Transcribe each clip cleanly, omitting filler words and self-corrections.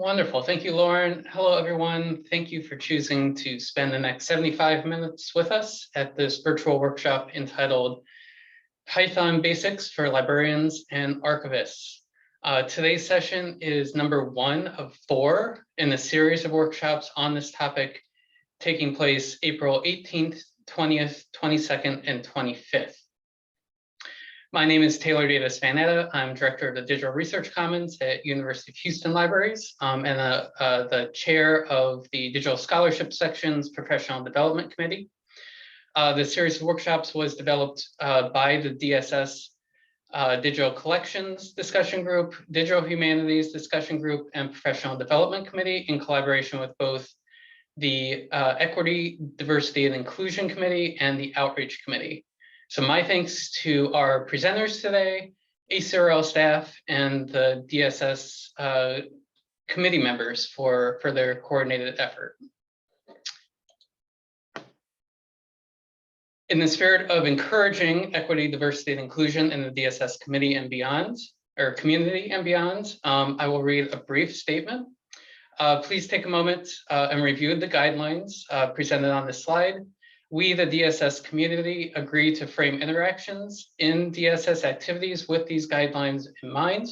Wonderful. Thank you, Lauren. Hello, everyone. Thank you for choosing to spend the next 75 minutes with us at this virtual workshop entitled Python Basics for Librarians and Archivists. Today's session is number 1 of 4 in a series of workshops on this topic taking place April 18th, 20th, 22nd, and 25th. My name is Taylor Davis-Vanetta. I'm Director of the Digital Research Commons at University of Houston Libraries and the Chair of the Digital Scholarship Section's Professional Development Committee. The series of workshops was developed by the DSS Digital Collections Discussion Group, Digital Humanities Discussion Group, and Professional Development Committee in collaboration with both the Equity, Diversity, and Inclusion Committee and the Outreach Committee. So my thanks to our presenters today, ACRL staff, and the DSS committee members for their coordinated effort. In the spirit of encouraging equity, diversity, and inclusion in the DSS committee and beyond, or community and beyond, I will read a brief statement. Please take a moment and review the guidelines presented on this slide. We, the DSS community, agree to frame interactions in DSS activities with these guidelines in mind.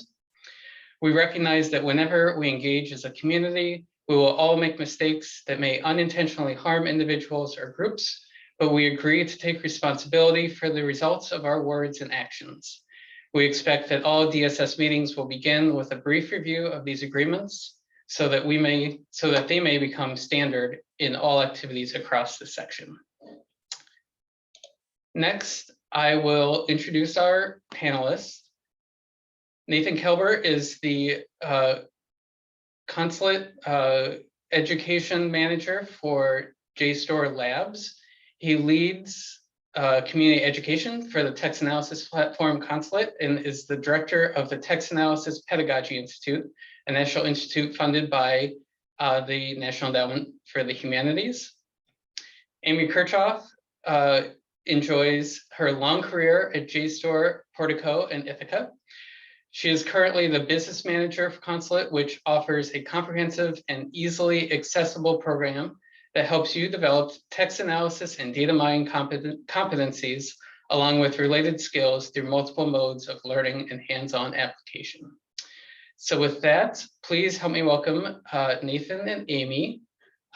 We recognize that whenever we engage as a community, we will all make mistakes that may unintentionally harm individuals or groups, but we agree to take responsibility for the results of our words and actions. We expect that all DSS meetings will begin with a brief review of these agreements so that they may become standard in all activities across the section. Next, I will introduce our panelists. Nathan Kelber is the Consulate Education Manager for JSTOR Labs. He leads community education for the Text Analysis Platform Consulate and is the director of the Text Analysis Pedagogy Institute, a national institute funded by the National Endowment for the Humanities. Amy Kirchhoff enjoys her long career at JSTOR, Portico, and Ithaca. She is currently the business manager for Consulate, which offers a comprehensive and easily accessible program that helps you develop text analysis and data mining competencies, along with related skills through multiple modes of learning and hands-on application. So with that, please help me welcome Nathan and Amy.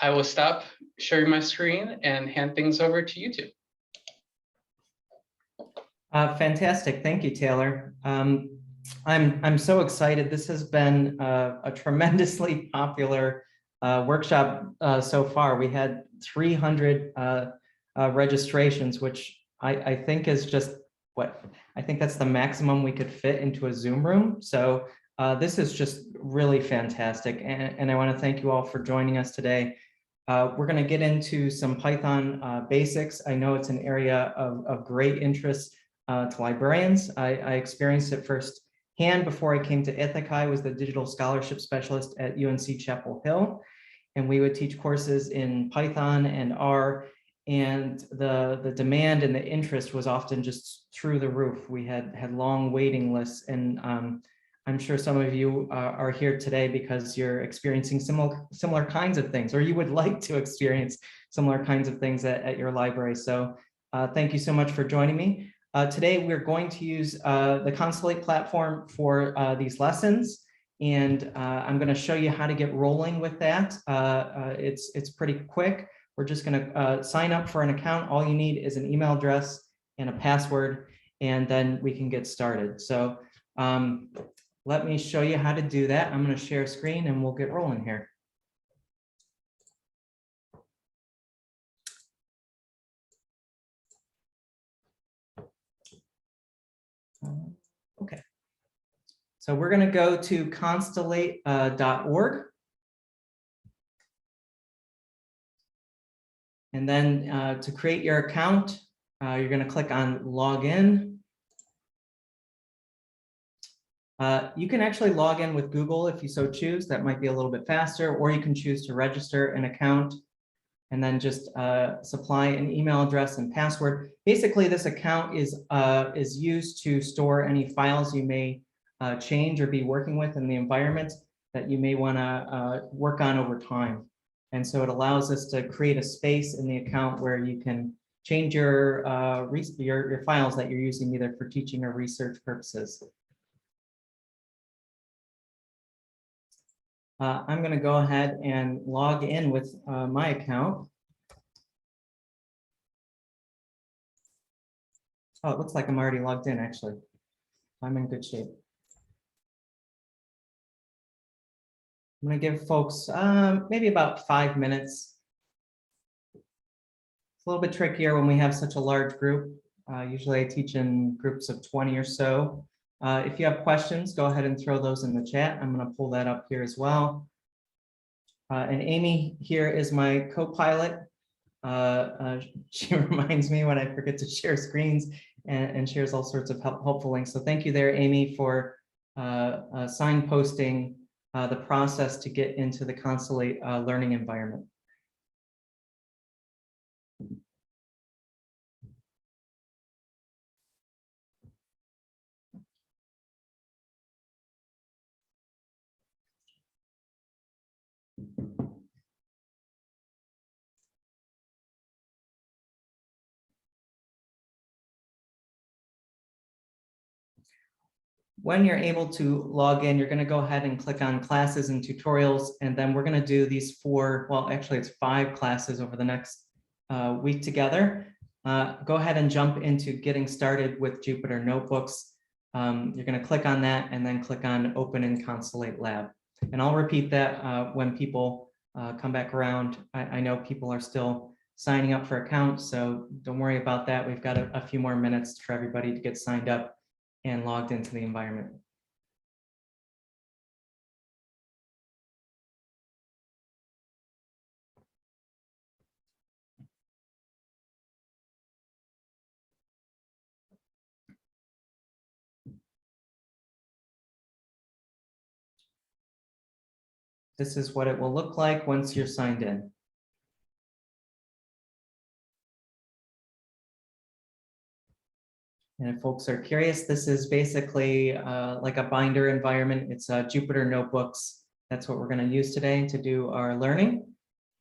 I will stop sharing my screen and hand things over to you two. Fantastic. Thank you, Taylor. I'm so excited. This has been a tremendously popular workshop so far. We had 300 registrations, which I think is just I think that's the maximum we could fit into a Zoom room. So this is just really fantastic. And I want to thank you all for joining us today. We're going to get into some Python basics. I know it's an area of great interest to librarians. I experienced it firsthand before I came to Ithaca. I was the digital scholarship specialist at UNC Chapel Hill, and we would teach courses in Python and R, and the demand and the interest was often just through the roof. We had long waiting lists, and I'm sure some of you are here today because you're experiencing similar kinds of things, or you would like to experience similar kinds of things at your library. So thank you so much for joining me. Today, we're going to use the Consulate platform for these lessons, and I'm going to show you how to get rolling with that. It's pretty quick. We're just going to sign up for an account. All you need is an email address and a password, and then we can get started. So let me show you how to do that. I'm going to share a screen, and we'll get rolling here. Okay, so we're going to go to constellate.org. And then to create your account, you're going to click on Login. You can actually log in with Google if you so choose. That might be a little bit faster, or you can choose to register an account and then just supply an email address and password. Basically, this account is used to store any files you may change or be working with in the environment. that you may want to work on over time. And so it allows us to create a space in the account where you can change your files that you're using either for teaching or research purposes. I'm going to go ahead and log in with my account. Oh, it looks like I'm already logged in, actually. I'm in good shape. I'm going to give folks maybe about 5 minutes. It's a little bit trickier when we have such a large group. Usually I teach in groups of 20 or so. If you have questions, go ahead and throw those in the chat. I'm going to pull that up here as well. And Amy here is my co-pilot. She reminds me when I forget to share screens and shares all sorts of helpful links. So thank you there, Amy, for signposting the process to get into the Constellate learning environment. When you're able to log in, you're going to go ahead and click on classes and tutorials, and then we're going to do these 4, well, actually it's 5 classes over the next week together. Go ahead and jump into getting started with Jupyter Notebooks. You're going to click on that and then click on Open in Constellate Lab. And I'll repeat that when people come back around. I know people are still signing up for accounts, so don't worry about that. We've got a few more minutes for everybody to get signed up and logged into the environment. This is what it will look like once you're signed in. And if folks are curious, this is basically like a binder environment. It's Jupyter Notebooks. That's what we're going to use today to do our learning.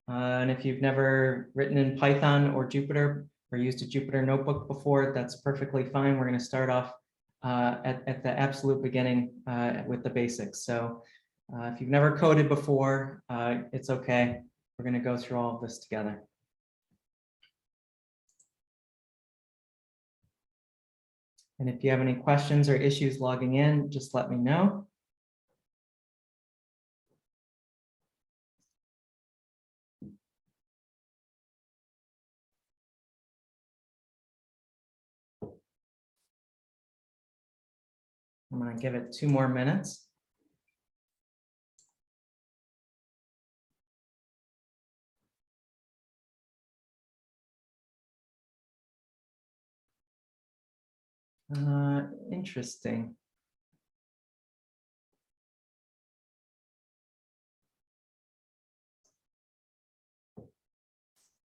And if you've never written in Python or Jupyter or used a Jupyter Notebook before, that's perfectly fine. We're going to start off at the absolute beginning with the basics. So if you've never coded before, it's okay. We're going to go through all of this together. And if you have any questions or issues logging in, just let me know. I'm going to give it 2 more minutes. Interesting.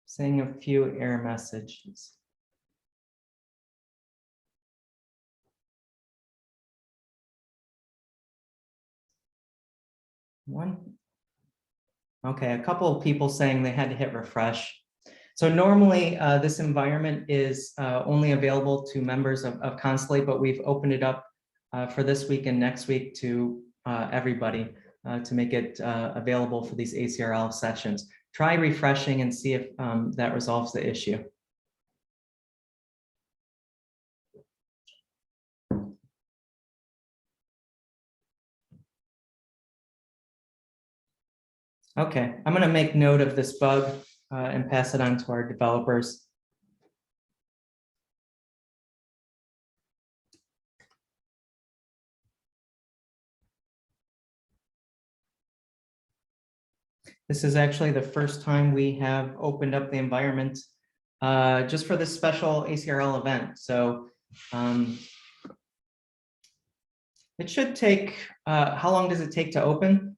Saying a few error messages. Okay, a couple of people saying they had to hit refresh. So normally this environment is only available to members of Constellate, but we've opened it up for this week and next week to everybody to make it available for these ACRL sessions. Try refreshing and see if that resolves the issue. Okay, I'm going to make note of this bug and pass it on to our developers. This is actually the first time we have opened up the environment just for this special ACRL event. So it should take, how long does it take to open?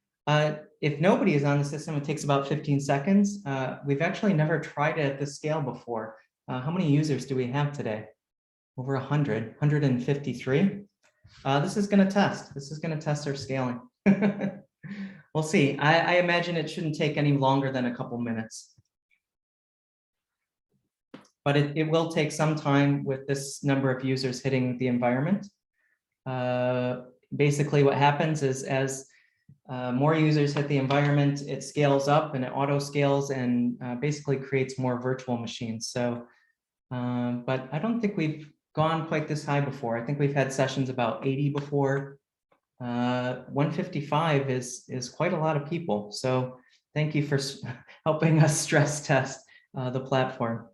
If nobody is on the system, it takes about 15 seconds. We've actually never tried it at this scale before. How many users do we have today? Over 100, 153. This is going to test. This is going to test our scaling. We'll see. I imagine it shouldn't take any longer than a couple minutes. But it will take some time with this number of users hitting the environment. Basically what happens is as more users hit the environment, it scales up and it auto scales and basically creates more virtual machines. So, but I don't think we've gone quite this high before. I think we've had sessions about 80 before. 155 is quite a lot of people. So thank you for helping us stress test the platform.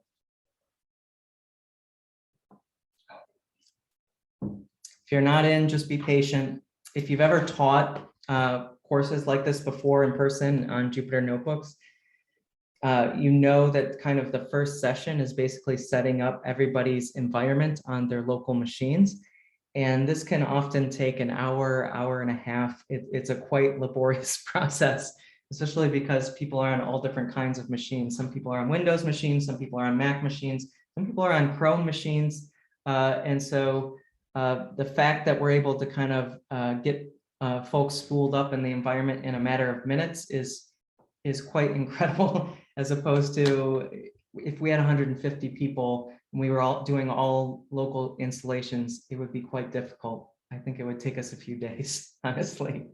If you're not in, just be patient. If you've ever taught courses like this before in person on Jupyter Notebooks, you know that kind of the first session is basically setting up everybody's environment on their local machines. And this can often take an hour, hour and a half. It's a quite laborious process, especially because people are on all different kinds of machines. Some people are on Windows machines, some people are on Mac machines, some people are on Chrome machines. And so the fact that we're able to kind of get folks spooled up in the environment in a matter of minutes is quite incredible, as opposed to if we had 150 people and we were all doing all local installations, it would be quite difficult. I think it would take us a few days, honestly.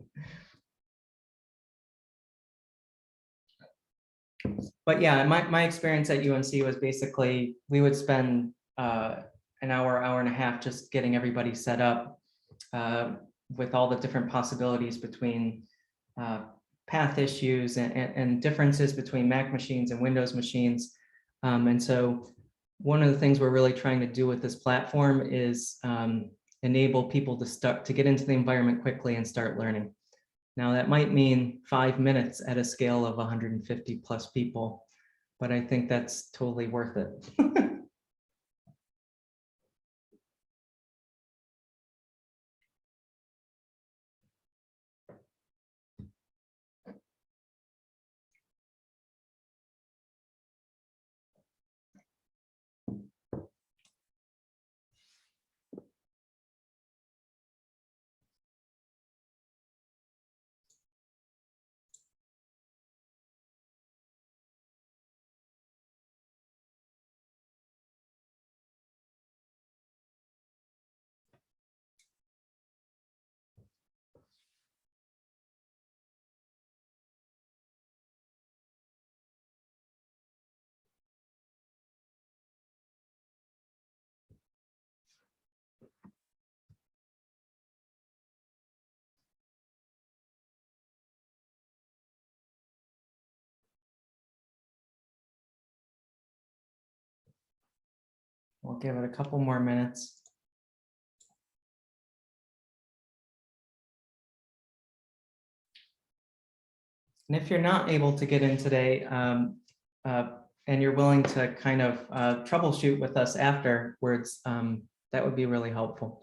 But yeah, my experience at UNC was basically we would spend an hour, hour and a half just getting everybody set up with all the different possibilities between path issues and differences between Mac machines and Windows machines. And so one of the things we're really trying to do with this platform is enable people to get into the environment quickly and start learning. Now that might mean 5 minutes at a scale of 150 plus people, but I think that's totally worth it. We'll give it a couple more minutes. And if you're not able to get in today, and you're willing to kind of troubleshoot with us afterwards, that would be really helpful.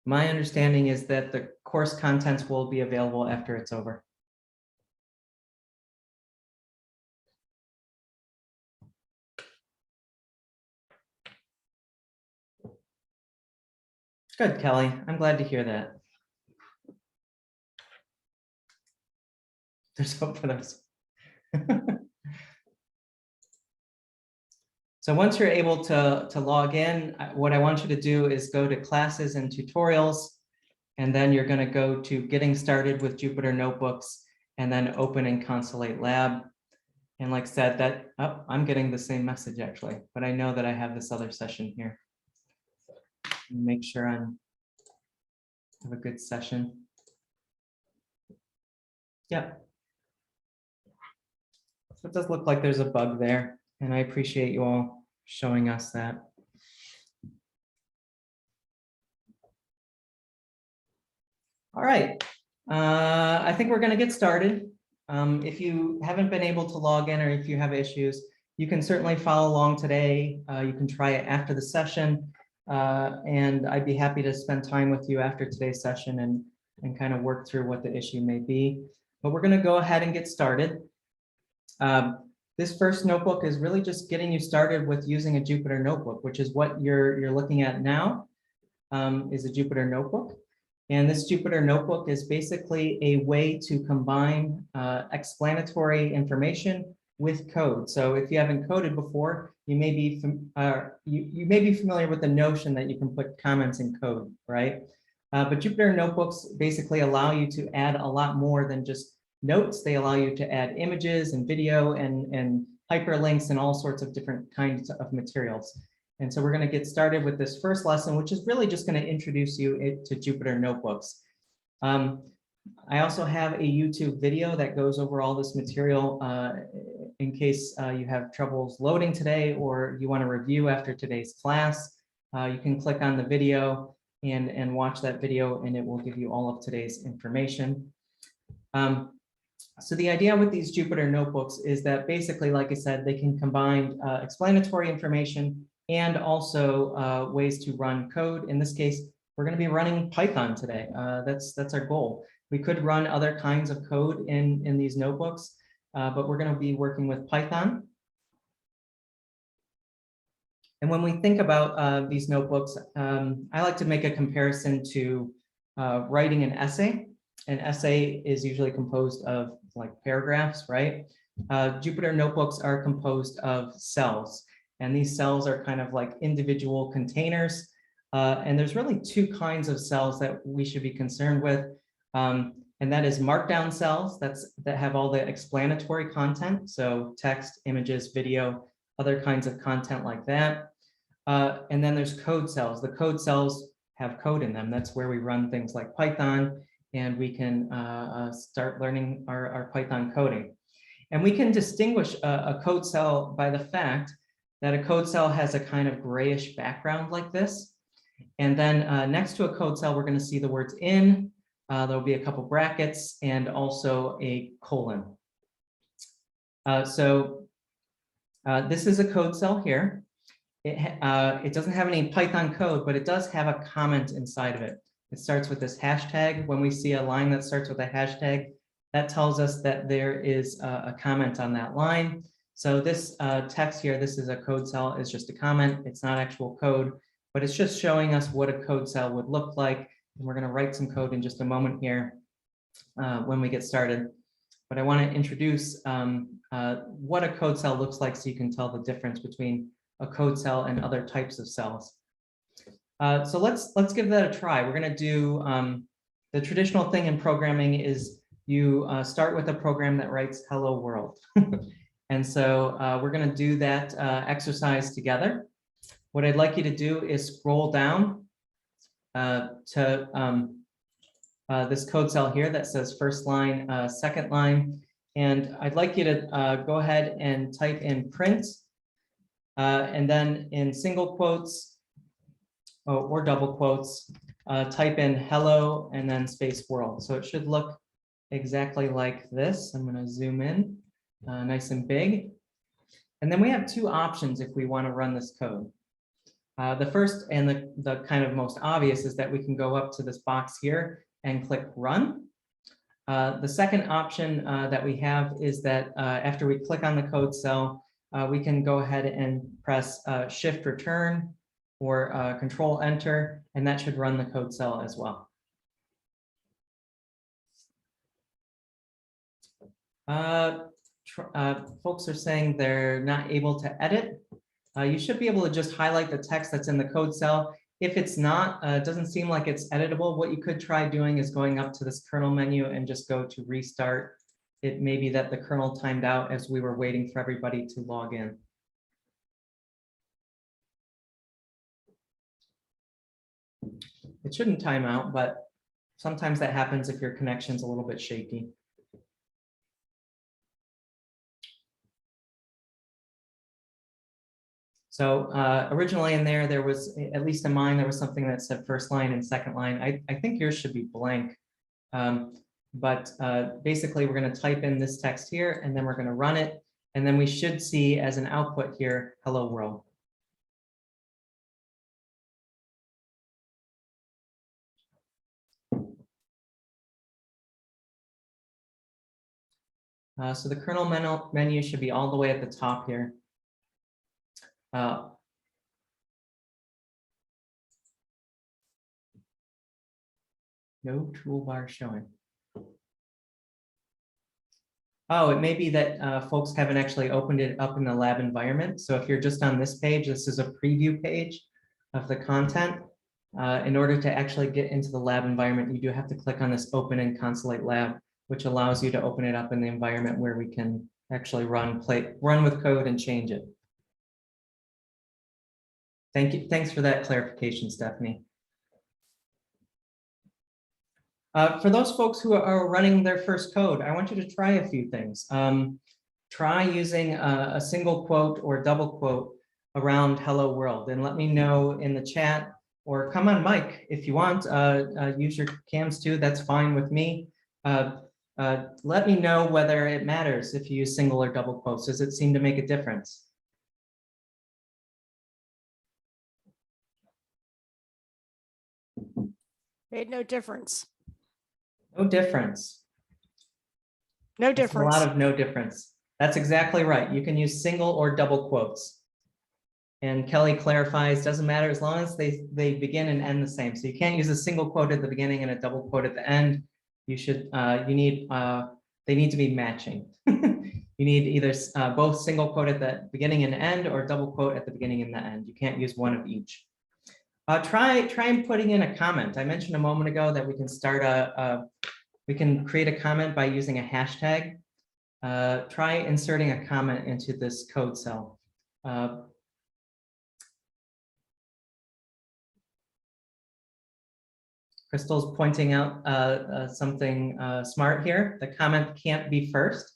My understanding is that the course contents will be available after it's over. Good, Kelly. I'm glad to hear that. There's hope for those. So once you're able to log in, what I want you to do is go to classes and tutorials, and then you're going to go to getting started with Jupyter Notebooks, and then open in Consulate Lab. And like I said, I'm getting the same message actually, but I know that I have this other session here. Make sure I have a good session. Yep. So it does look like there's a bug there, and I appreciate you all showing us that. All right, I think we're going to get started. If you haven't been able to log in or if you have issues, you can certainly follow along today. You can try it after the session, and I'd be happy to spend time with you after today's session and kind of work through what the issue may be. But we're going to go ahead and get started. This first notebook is really just getting you started with using a Jupyter notebook, which is what you're looking at now. is a Jupyter Notebook. And this Jupyter Notebook is basically a way to combine explanatory information with code. So if you haven't coded before, you may be familiar with the notion that you can put comments in code, right? But Jupyter Notebooks basically allow you to add a lot more than just notes. They allow you to add images and video and hyperlinks and all sorts of different kinds of materials. And so we're going to get started with this first lesson, which is really just going to introduce you to Jupyter Notebooks. I also have a YouTube video that goes over all this material in case you have troubles loading today or you want to review after today's class. You can click on the video and watch that video, and it will give you all of today's information. So the idea with these Jupyter Notebooks is that basically, like I said, they can combine explanatory information and also ways to run code. In this case, we're going to be running Python today. That's our goal. We could run other kinds of code in these notebooks, but we're going to be working with Python. And when we think about these notebooks, I like to make a comparison to writing an essay. An essay is usually composed of like paragraphs, right? Jupyter Notebooks are composed of cells. And these cells are kind of like individual containers. And there's really two kinds of cells that we should be concerned with. And that is Markdown cells that have all the explanatory content. So text, images, video, other kinds of content like that. And then there's code cells. The code cells have code in them. That's where we run things like Python, and we can start learning our Python coding. And we can distinguish a code cell by the fact that a code cell has a kind of grayish background like this. And then next to a code cell, we're going to see the words in, there'll be a couple brackets and also a colon. So this is a code cell here. It doesn't have any Python code, but it does have a comment inside of it. It starts with this hashtag. When we see a line that starts with a hashtag, that tells us that there is a comment on that line. So this text here, this is a code cell, is just a comment. It's not actual code, but it's just showing us what a code cell would look like. And we're going to write some code in just a moment here when we get started. But I want to introduce what a code cell looks like so you can tell the difference between a code cell and other types of cells. So let's give that a try. We're going to do the traditional thing in programming is you start with a program that writes hello world. And so we're going to do that exercise together. What I'd like you to do is scroll down to this code cell here that says first line, second line. And I'd like you to go ahead and type in print. And then in single quotes or double quotes, type in hello and then space world. So it should look exactly like this. I'm going to zoom in. Nice and big. And then we have two options if we want to run this code. The first and the kind of most obvious is that we can go up to this box here and click run. The second option that we have is that after we click on the code cell, we can go ahead and press shift return or control enter, and that should run the code cell as well. Folks are saying they're not able to edit. You should be able to just highlight the text that's in the code cell. If it's not, it doesn't seem like it's editable. What you could try doing is going up to this kernel menu and just go to restart. It may be that the kernel timed out as we were waiting for everybody to log in. It shouldn't time out, but sometimes that happens if your connection's a little bit shaky. So originally in there was, at least in mine, there was something that said first line and second line. I think yours should be blank. But basically, we're going to type in this text here, and then we're going to run it. And then we should see as an output here, hello world. So the kernel menu should be all the way at the top here. No toolbar showing. Oh, it may be that folks haven't actually opened it up in the lab environment. So if you're just on this page, this is a preview page of the content. In order to actually get into the lab environment, you do have to click on this Open in Consulate Lab, which allows you to open it up in the environment where we can actually run with code and change it. Thank you. Thanks for that clarification, Stephanie. For those folks who are running their first code, I want you to try a few things. Try using a single quote or double quote around hello world, and let me know in the chat, or come on mic if you want. Use your cams too, that's fine with me. Let me know whether it matters if you use single or double quotes. Does it seem to make a difference? Made no difference. No difference. No That's difference. a lot of no difference. That's exactly right. You can use single or double quotes. And Kelly clarifies, doesn't matter as long as they begin and end the same. So you can't use a single quote at the beginning and a double quote at the end. You should, they need to be matching. You need either both single quote at the beginning and end, or double quote at the beginning and the end. You can't use one of each. Try and putting in a comment. I mentioned a moment ago that we can start we can create a comment by using a hashtag. Try inserting a comment into this code cell. Crystal's pointing out something smart here. The comment can't be first.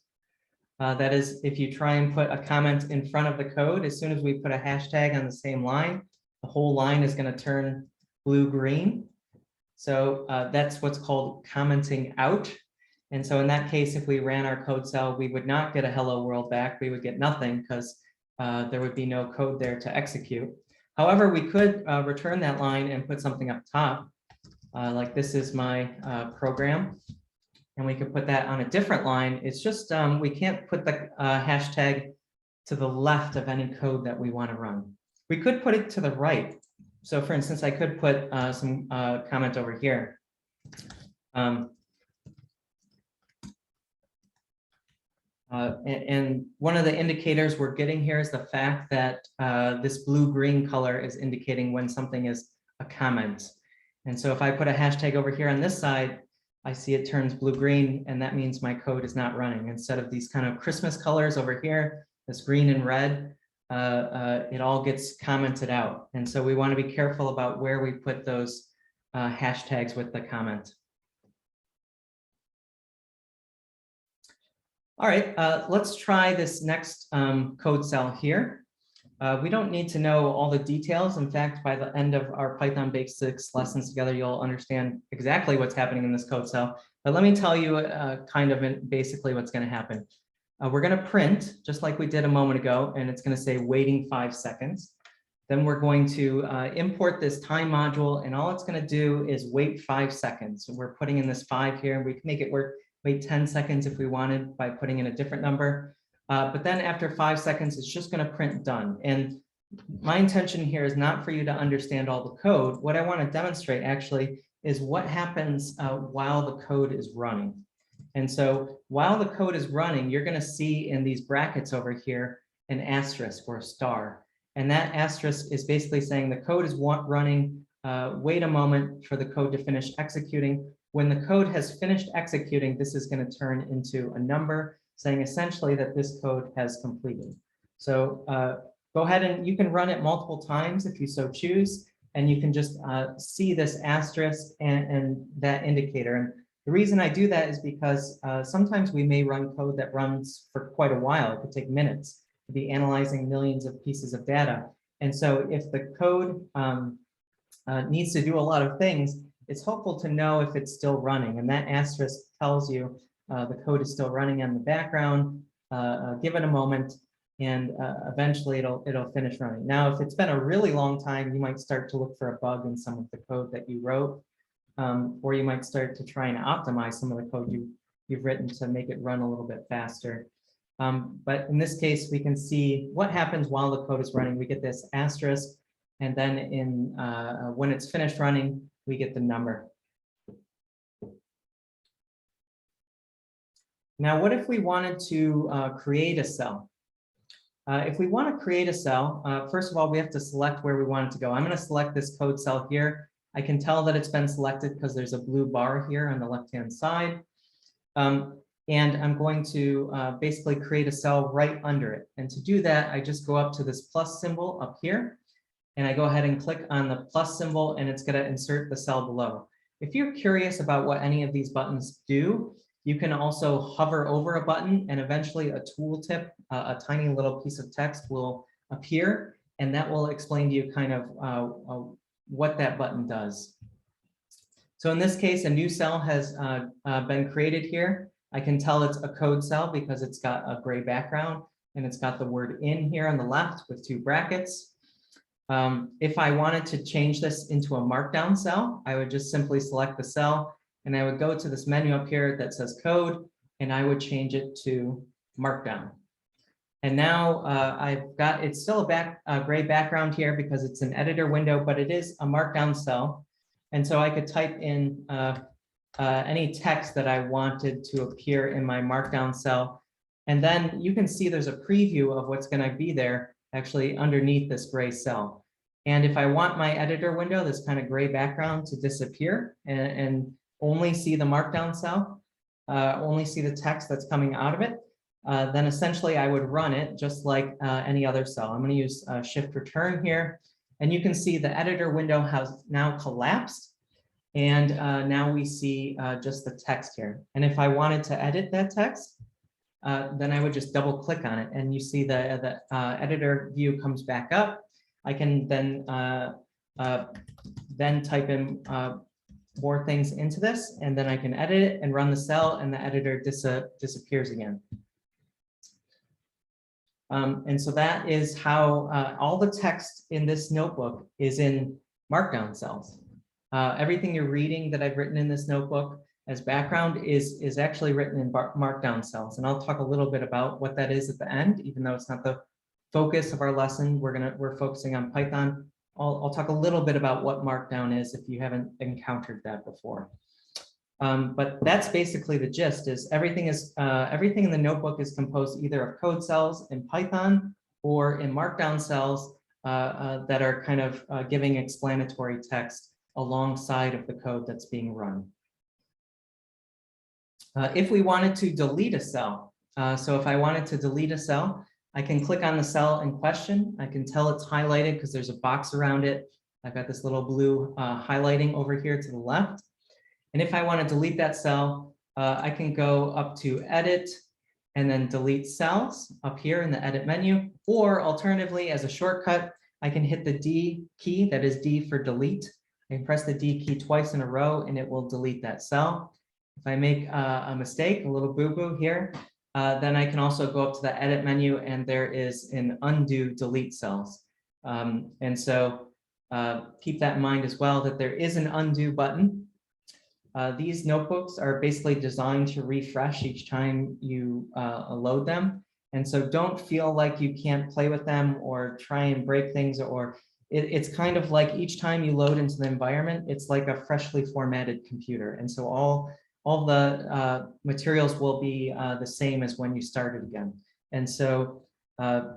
That is, if you try and put a comment in front of the code, as soon as we put a hashtag on the same line, the whole line is going to turn blue-green. So that's what's called commenting out. And so in that case, if we ran our code cell, we would not get a hello world back. We would get nothing because there would be no code there to execute. However, we could return that line and put something up top. Like this is my program, and we could put that on a different line. It's just we can't put the hashtag to the left of any code that we want to run. We could put it to the right. So for instance, I could put some comment over here. And one of the indicators we're getting here is the fact that this blue-green color is indicating when something is a comment. And so if I put a hashtag over here on this side, I see it turns blue-green, and that means my code is not running. Instead of these kind of Christmas colors over here, this green and red, it all gets commented out. And so we want to be careful about where we put those hashtags with the comment. All right, let's try this next code cell here. We don't need to know all the details. In fact, by the end of our Python Basics lessons together, you'll understand exactly what's happening in this code cell. But let me tell you kind of basically what's going to happen. We're going to print just like we did a moment ago, and it's going to say waiting 5 seconds. Then we're going to import this time module, and all it's going to do is wait 5 seconds. So we're putting in this 5 here, and we can make it work, wait 10 seconds if we wanted by putting in a different number. But then after 5 seconds, it's just going to print done. And my intention here is not for you to understand all the code. What I want to demonstrate actually is what happens while the code is running. And so while the code is running, you're going to see in these brackets over here an asterisk or a star. And that asterisk is basically saying the code is running. Wait a moment for the code to finish executing. When the code has finished executing, this is going to turn into a number, saying essentially that this code has completed. So go ahead and you can run it multiple times if you so choose, and you can just see this asterisk and that indicator. And the reason I do that is because sometimes we may run code that runs for quite a while. It could take minutes to be analyzing millions of pieces of data. And so if the code needs to do a lot of things, it's helpful to know if it's still running. And that asterisk tells you the code is still running in the background. Give it a moment, and eventually it'll finish running. Now, if it's been a really long time, you might start to look for a bug in some of the code that you wrote, or you might start to try and optimize some of the code you've written to make it run a little bit faster. But in this case, we can see what happens while the code is running. We get this asterisk, and then when it's finished running, we get the number. Now, what if we wanted to create a cell? If we want to create a cell, first of all, we have to select where we want it to go. I'm going to select this code cell here. I can tell that it's been selected because there's a blue bar here on the left-hand side. And I'm going to basically create a cell right under it. And to do that, I just go up to this plus symbol up here, and I go ahead and click on the plus symbol, and it's going to insert the cell below. If you're curious about what any of these buttons do, you can also hover over a button, and eventually a tooltip, a tiny little piece of text will appear, and that will explain to you kind of what that button does. So in this case, a new cell has been created here. I can tell it's a code cell because it's got a gray background, and it's got the word in here on the left with 2 brackets. If I wanted to change this into a markdown cell, I would just simply select the cell, and I would go to this menu up here that says code, and I would change it to markdown. And now it's still a gray background here because it's an editor window, but it is a markdown cell. And so I could type in any text that I wanted to appear in my markdown cell. And then you can see there's a preview of what's going to be there actually underneath this gray cell. And if I want my editor window, this kind of gray background, to disappear and only see the markdown cell, only see the text that's coming out of it, then essentially I would run it just like any other cell. I'm going to use shift return here. And you can see the editor window has now collapsed. And now we see just the text here. And if I wanted to edit that text, then I would just double click on it. And you see the editor view comes back up. I can then type in more things into this, and then I can edit it and run the cell, and the editor disappears again. And so that is how all the text in this notebook is in markdown cells. Everything you're reading that I've written in this notebook as background is actually written in markdown cells. And I'll talk a little bit about what that is at the end, even though it's not the focus of our lesson. We're focusing on Python. I'll talk a little bit about what markdown is if you haven't encountered that before. But that's basically the gist. Is everything in the notebook is composed either of code cells in Python or in markdown cells that are kind of giving explanatory text alongside of the code that's being run. If we wanted to delete a cell, so if I wanted to delete a cell, I can click on the cell in question. I can tell it's highlighted because there's a box around it. I've got this little blue highlighting over here to the left. And if I want to delete that cell, I can go up to edit and then delete cells up here in the edit menu. Or alternatively, as a shortcut, I can hit the D key, that is D for delete. I can press the D key twice in a row and it will delete that cell. If I make a mistake, a little boo-boo here, then I can also go up to the edit menu and there is an undo delete cells. And so keep that in mind as well, that there is an undo button. These notebooks are basically designed to refresh each time you load them. And so don't feel like you can't play with them or try and break things, or it's kind of like each time you load into the environment, it's like a freshly formatted computer. And so all the materials will be the same as when you started again. And so,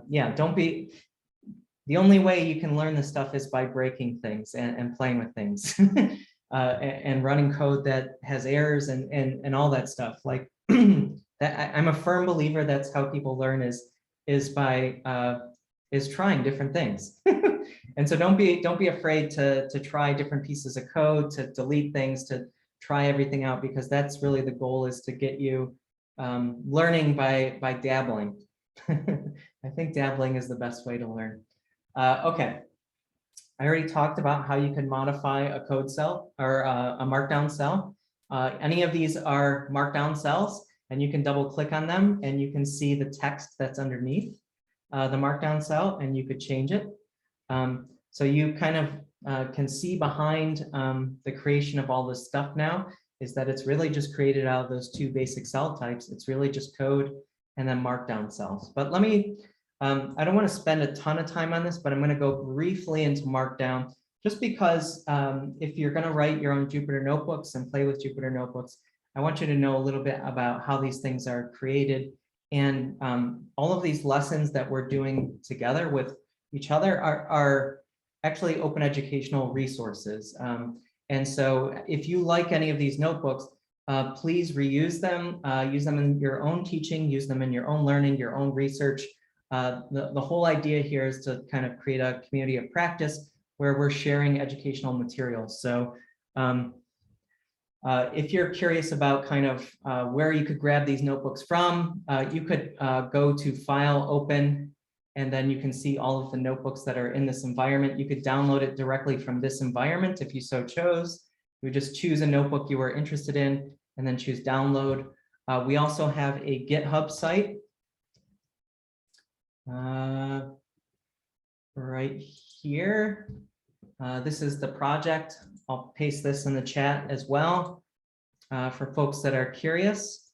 yeah, the only way you can learn this stuff is by breaking things and playing with things and running code that has errors and all that stuff. Like that, I'm a firm believer that's how people learn is trying different things. And so don't be afraid to try different pieces of code, to delete things, to try everything out, because that's really the goal, is to get you learning by dabbling. I think dabbling is the best way to learn. Okay, I already talked about how you can modify a code cell or a markdown cell. Any of these are markdown cells, and you can double click on them and you can see the text that's underneath the markdown cell, and you could change it. So you kind of can see behind the creation of all this stuff now is that it's really just created out of those two basic cell types. It's really just code and then markdown cells. But let me, I don't want to spend a ton of time on this, but I'm going to go briefly into markdown, just because if you're going to write your own Jupyter notebooks and play with Jupyter notebooks, I want you to know a little bit about how these things are created. And all of these lessons that we're doing together with each other are actually open educational resources. And so if you like any of these notebooks, please reuse them, use them in your own teaching, use them in your own learning, your own research. The whole idea here is to kind of create a community of practice where we're sharing educational materials. So if you're curious about kind of where you could grab these notebooks from, you could go to File, Open, and then you can see all of the notebooks that are in this environment. You could download it directly from this environment if you so chose. You would just choose a notebook you were interested in and then choose download. We also have a GitHub site right here. This is the project. I'll paste this in the chat as well for folks that are curious.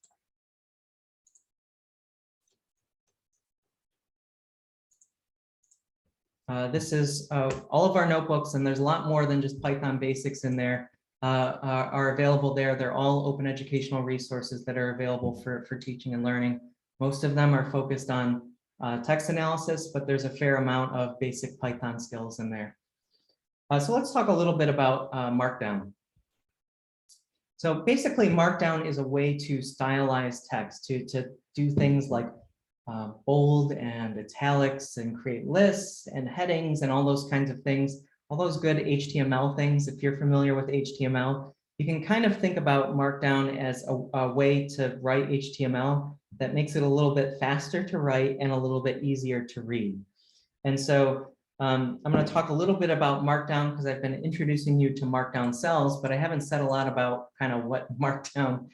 This is all of our notebooks, and there's a lot more than just Python basics in there, are available there. They're all open educational resources that are available for teaching and learning. Most of them are focused on text analysis, but there's a fair amount of basic Python skills in there. So let's talk a little bit about Markdown. So basically, Markdown is a way to stylize text, to do things like bold and italics and create lists and headings and all those kinds of things, all those good HTML things. If you're familiar with HTML, you can kind of think about Markdown as a way to write HTML that makes it a little bit faster to write and a little bit easier to read. And so I'm going to talk a little bit about Markdown because I've been introducing you to Markdown cells, but I haven't said a lot about kind of what Markdown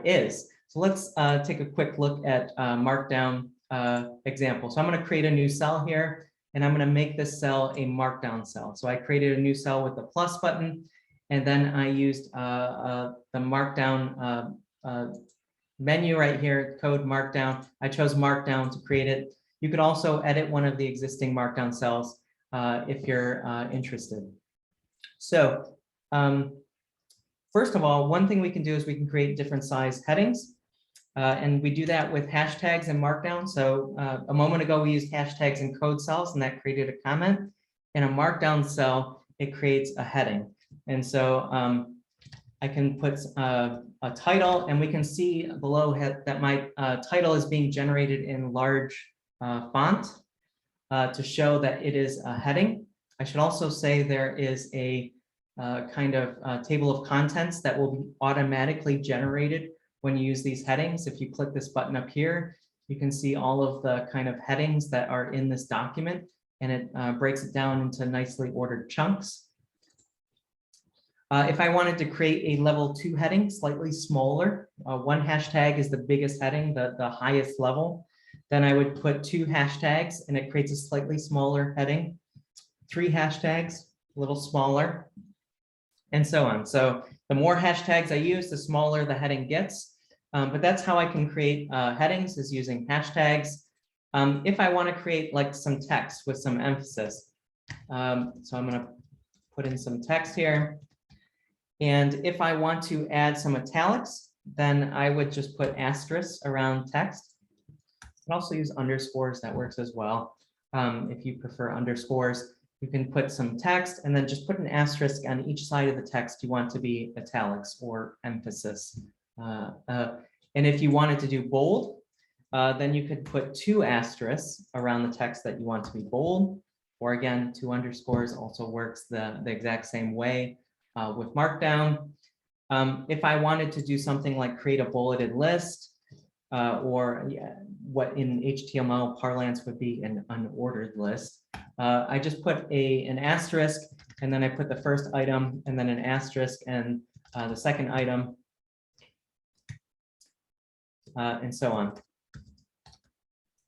is. So let's take a quick look at Markdown example. So I'm going to create a new cell here, and I'm going to make this cell a Markdown cell. So I created a new cell with the plus button, and then I used the Markdown menu right here, code Markdown. I chose Markdown to create it. You could also edit one of the existing Markdown cells if you're interested. So first of all, one thing we can do is we can create different size headings. And we do that with hashtags in Markdown. So a moment ago, we used hashtags in code cells, and that created a comment. In a Markdown cell, it creates a heading. And so I can put a title, and we can see below that my title is being generated in large font to show that it is a heading. I should also say there is a kind of table of contents that will be automatically generated when you use these headings. If you click this button up here, you can see all of the kind of headings that are in this document, and it breaks it down into nicely ordered chunks. If I wanted to create a level 2 heading, slightly smaller, one hashtag is the biggest heading, the highest level, then I would put 2 hashtags, and it creates a slightly smaller heading, 3 hashtags, a little smaller, and so on. So the more hashtags I use, the smaller the heading gets. But that's how I can create headings, is using hashtags. If I want to create like some text with some emphasis, so I'm going to put in some text here. And if I want to add some italics, then I would just put asterisks around text. You can also use underscores, that works as well. If you prefer underscores, you can put some text and then just put an asterisk on each side of the text you want to be italics or emphasis. And if you wanted to do bold, then you could put 2 asterisks around the text that you want to be bold, or again, 2 underscores also works the exact same way with Markdown. If I wanted to do something like create a bulleted list, or what in HTML parlance would be an unordered list, I just put an asterisk, and then I put the first item, and then an asterisk, and the second item, and so on.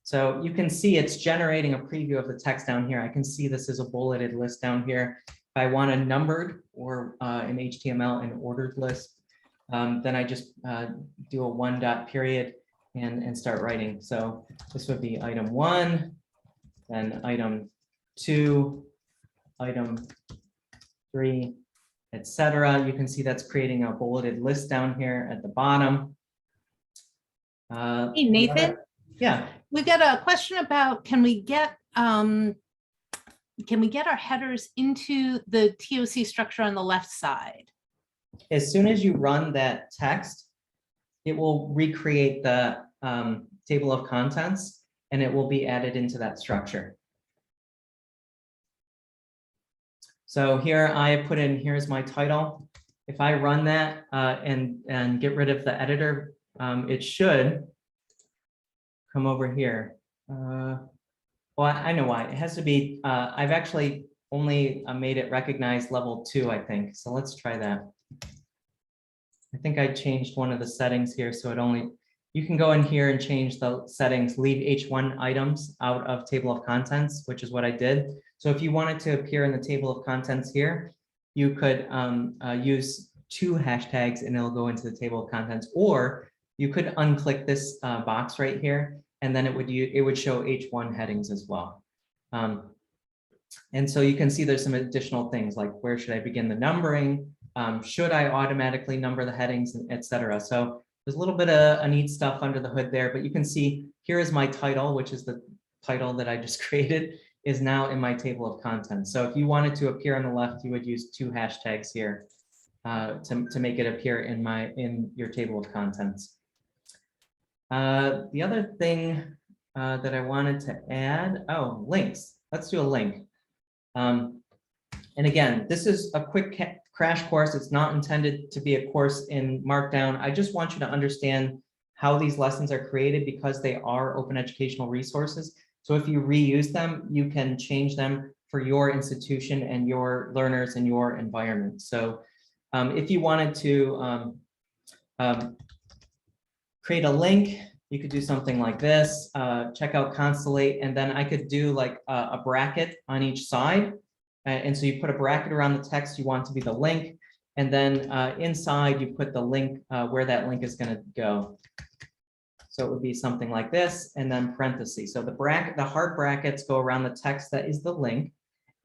So you can see it's generating a preview of the text down here. I can see this is a bulleted list down here. If I want a numbered or an HTML an ordered list, then I just do a 1 dot period and start writing. So this would be item 1, then item 2, item 3, etc. You can see that's creating a bulleted list down here at the bottom. Hey, Nathan, Yeah, we got a question about, can we get our headers into the TOC structure on the left side? as soon as you run that text, it will recreate the table of contents and it will be added into that structure. So here I put in, here's my title. If I run that and get rid of the editor, it should come over here. Well, I know why. It has to be, I've actually only made it recognize level 2, I think. So let's try that. I think I changed one of the settings here, so it only, you can go in here and change the settings, leave H1 items out of table of contents, which is what I did. So if you wanted to appear in the table of contents here, you could use 2 hashtags and it'll go into the table of contents, or you could unclick this box right here, and then it would show H1 headings as well. And so you can see there's some additional things like where should I begin the numbering? Should I automatically number the headings, etc. So there's a little bit of neat stuff under the hood there, but you can see here is my title, which is the title that I just created, is now in my table of contents. So if you wanted to appear on the left, you would use 2 hashtags here to make it appear in your table of contents. The other thing that I wanted to add, oh, links. Let's do a link. And again, this is a quick crash course. It's not intended to be a course in Markdown. I just want you to understand how these lessons are created because they are open educational resources. So if you reuse them, you can change them for your institution and your learners and your environment. So if you wanted to create a link, you could do something like this, check out Constellate, and then I could do like a bracket on each side. And so you put a bracket around the text you want to be the link, and then inside you put the link where that link is going to go. So it would be something like this, and then parentheses. So the hard brackets go around the text that is the link,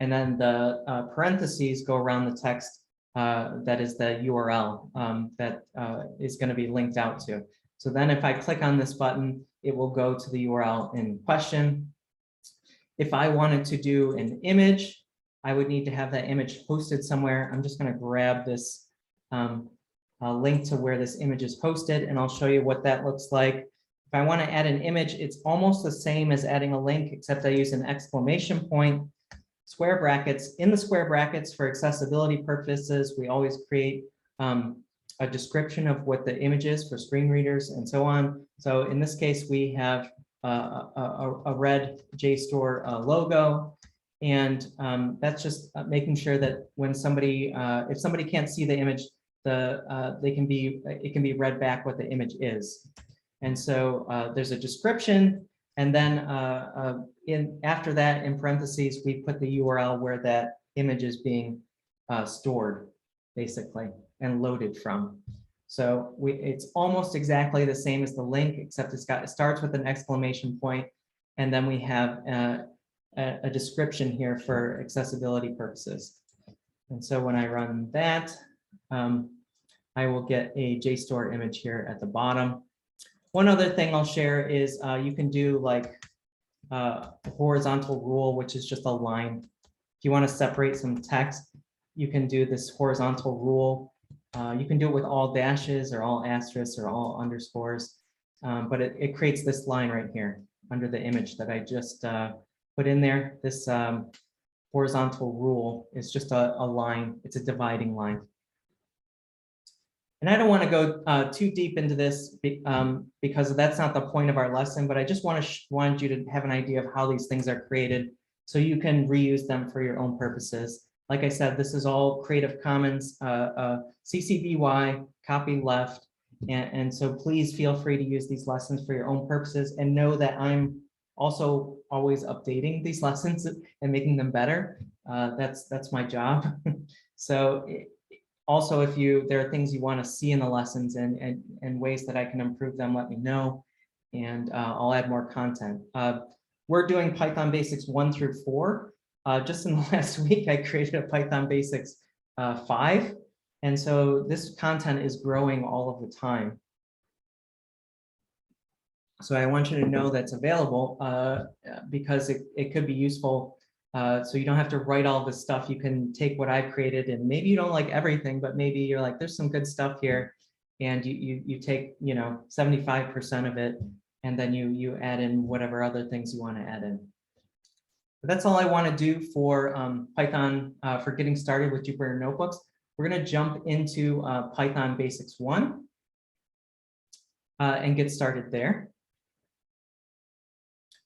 and then the parentheses go around the text that is the URL that is going to be linked out to. So then if I click on this button, it will go to the URL in question. If I wanted to do an image, I would need to have that image hosted somewhere. I'm just going to grab this link to where this image is hosted, and I'll show you what that looks like. If I want to add an image, it's almost the same as adding a link, except I use an exclamation point, square brackets. In the square brackets, for accessibility purposes, we always create a description of what the image is for screen readers and so on. So in this case, we have a red JSTOR logo. And that's just making sure that when somebody, if somebody can't see the image, it can be read back what the image is. And so there's a description, and then after that, in parentheses, we put the URL where that image is being stored, basically, and loaded from. So it's almost exactly the same as the link, except it starts with an exclamation point, and then we have a description here for accessibility purposes. And so when I run that, I will get a JSTOR image here at the bottom. One other thing I'll share is you can do like a horizontal rule, which is just a line. If you want to separate some text, you can do this horizontal rule. You can do it with all dashes or all asterisks or all underscores, but it creates this line right here under the image that I just put in there. This horizontal rule is just a line. It's a dividing line. And I don't want to go too deep into this because that's not the point of our lesson, but I just wanted you to have an idea of how these things are created so you can reuse them for your own purposes. Like I said, this is all Creative Commons, CC BY, copy left. And so please feel free to use these lessons for your own purposes, and know that I'm also always updating these lessons and making them better. That's my job. So also, if there are things you want to see in the lessons and ways that I can improve them, let me know, and I'll add more content. We're doing Python Basics 1 through 4. Just in the last week, I created a Python Basics 5. And so this content is growing all of the time. So I want you to know that's available because it could be useful. So you don't have to write all this stuff. You can take what I've created, and maybe you don't like everything, but maybe you're like, there's some good stuff here. And you take, 75% of it, and then you add in whatever other things you want to add in. But that's all I want to do for Python for getting started with Jupyter Notebooks. We're going to jump into Python Basics 1 and get started there.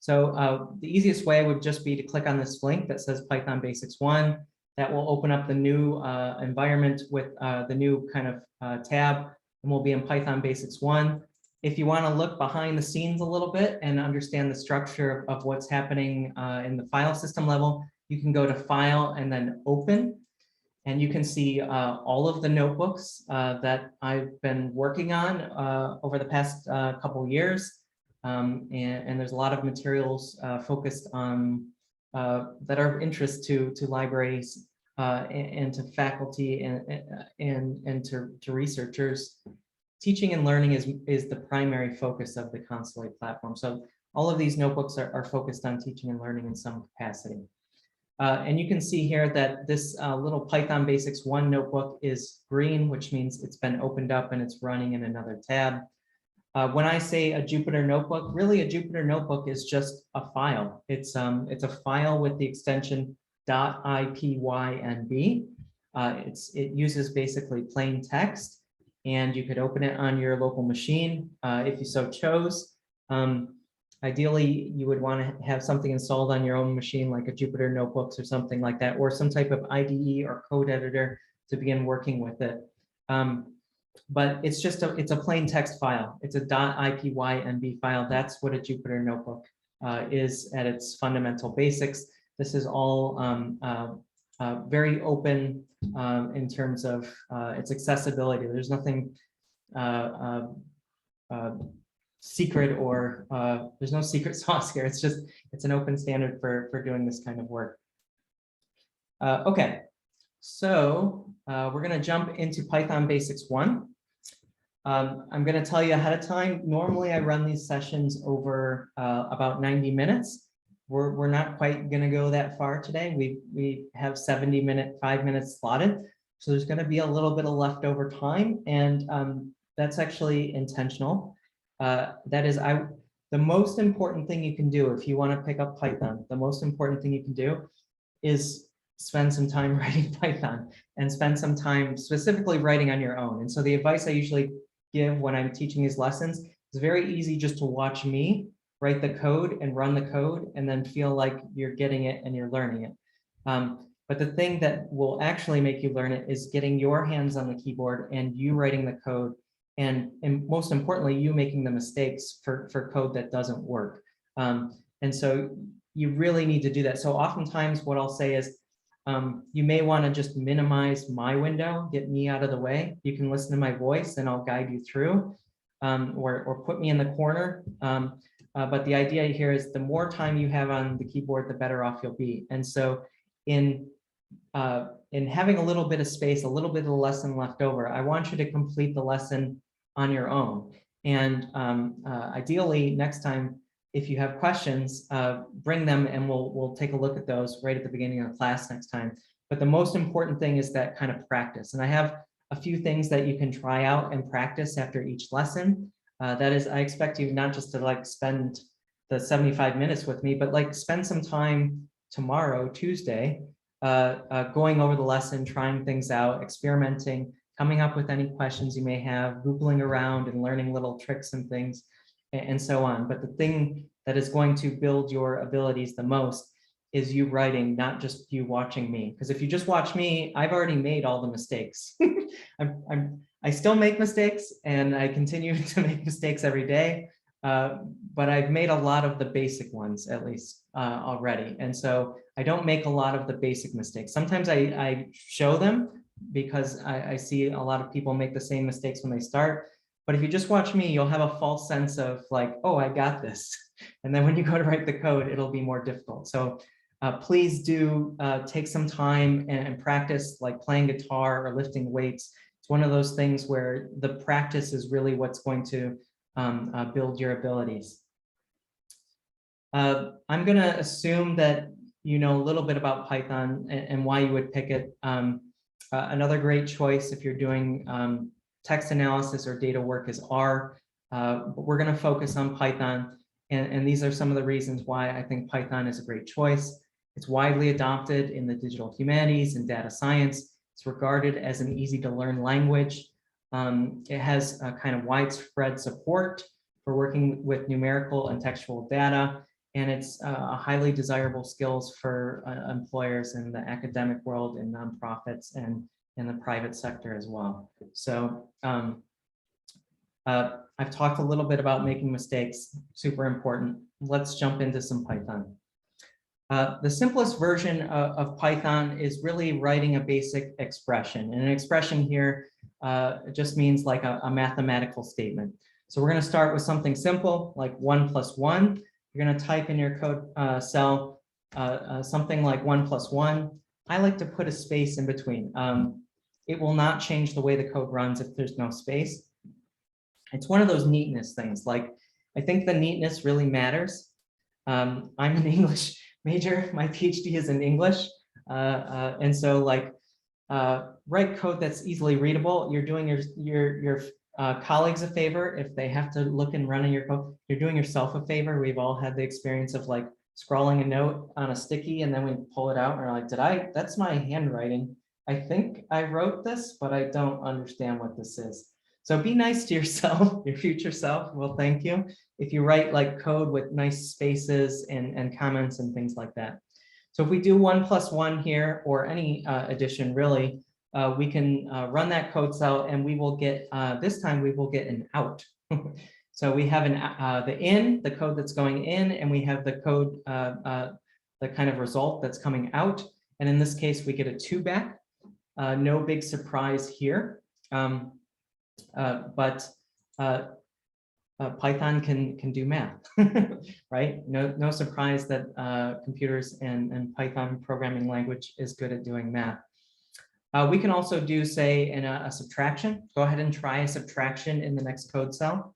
So the easiest way would just be to click on this link that says Python Basics 1. That will open up the new environment with the new kind of tab, and we'll be in Python Basics 1. If you want to look behind the scenes a little bit and understand the structure of what's happening in the file system level, you can go to File and then Open. And you can see all of the notebooks that I've been working on over the past couple of years. And there's a lot of materials focused on that are of interest to libraries and to faculty and to researchers. Teaching and learning is the primary focus of the Constellate platform. So all of these notebooks are focused on teaching and learning in some capacity. And you can see here that this little Python Basics 1 notebook is green, which means it's been opened up and it's running in another tab. When I say a Jupyter notebook, really a Jupyter notebook is just a file. It's a file with the extension .ipynb. It uses basically plain text, and you could open it on your local machine if you so chose. Ideally, you would want to have something installed on your own machine, like a Jupyter Notebooks or something like that, or some type of IDE or code editor to begin working with it. But it's just it's a plain text file. It's a .ipynb file. That's what a Jupyter Notebook is at its fundamental basics. This is all very open in terms of its accessibility. There's nothing secret or there's no secret sauce here. It's an open standard for doing this kind of work. Okay, so we're going to jump into Python Basics 1. I'm going to tell you ahead of time. Normally, I run these sessions over about 90 minutes. We're not quite going to go that far today. We have 5 minutes slotted. So there's going to be a little bit of leftover time, and that's actually intentional. That is, the most important thing you can do if you want to pick up Python, the most important thing you can do is spend some time writing Python and spend some time specifically writing on your own. And so the advice I usually give when I'm teaching these lessons is very easy just to watch me write the code and run the code and then feel like you're getting it and you're learning it. But the thing that will actually make you learn it is getting your hands on the keyboard and you writing the code, and most importantly, you making the mistakes for code that doesn't work. And so you really need to do that. So oftentimes what I'll say is, you may want to just minimize my window, get me out of the way. You can listen to my voice and I'll guide you through, or put me in the corner. But the idea here is the more time you have on the keyboard, the better off you'll be. And so in having a little bit of space, a little bit of the lesson left over, I want you to complete the lesson on your own. And ideally, next time, if you have questions, bring them and we'll take a look at those right at the beginning of the class next time. But the most important thing is that kind of practice. And I have a few things that you can try out and practice after each lesson. That is, I expect you not just to like spend the 75 minutes with me, but like spend some time tomorrow, Tuesday, going over the lesson, trying things out, experimenting, coming up with any questions you may have, Googling around and learning little tricks and things, and so on. But the thing that is going to build your abilities the most is you writing, not just you watching me. Because if you just watch me, I've already made all the mistakes. I still make mistakes and I continue to make mistakes every day, but I've made a lot of the basic ones at least already. And so I don't make a lot of the basic mistakes. Sometimes I show them because I see a lot of people make the same mistakes when they start. But if you just watch me, you'll have a false sense of like, oh, I got this. And then when you go to write the code, it'll be more difficult. So please do take some time and practice, like playing guitar or lifting weights. It's one of those things where the practice is really what's going to build your abilities. I'm going to assume that you know a little bit about Python and why you would pick it. Another great choice if you're doing text analysis or data work is R. But we're going to focus on Python. And these are some of the reasons why I think Python is a great choice. It's widely adopted in the digital humanities and data science. It's regarded as an easy to learn language. It has a kind of widespread support for working with numerical and textual data. And it's a highly desirable skills for employers in the academic world, in nonprofits, and in the private sector as well. So I've talked a little bit about making mistakes, super important. Let's jump into some Python. The simplest version of Python is really writing a basic expression. And an expression here just means like a mathematical statement. So we're going to start with something simple like 1 + 1. You're going to type in your code cell something like 1 + 1. I like to put a space in between. It will not change the way the code runs if there's no space. It's one of those neatness things. Like, I think the neatness really matters. I'm an English major. My PhD is in English. And so like, write code that's easily readable. You're doing your colleagues a favor if they have to look and run in your code. You're doing yourself a favor. We've all had the experience of like scrawling a note on a sticky and then we pull it out and we're like, that's my handwriting. I think I wrote this, but I don't understand what this is. So be nice to yourself, your future self will thank you if you write like code with nice spaces and comments and things like that. So if we do 1 + 1 here, or any addition really, we can run that code cell and we will get, this time we will get an out. So we have the code that's going in, and we have the code, the kind of result that's coming out. And in this case, we get a 2 back. No big surprise here. But Python can do math, right? No surprise that computers and Python programming language is good at doing math. We can also do, say, a subtraction. Go ahead and try a subtraction in the next code cell.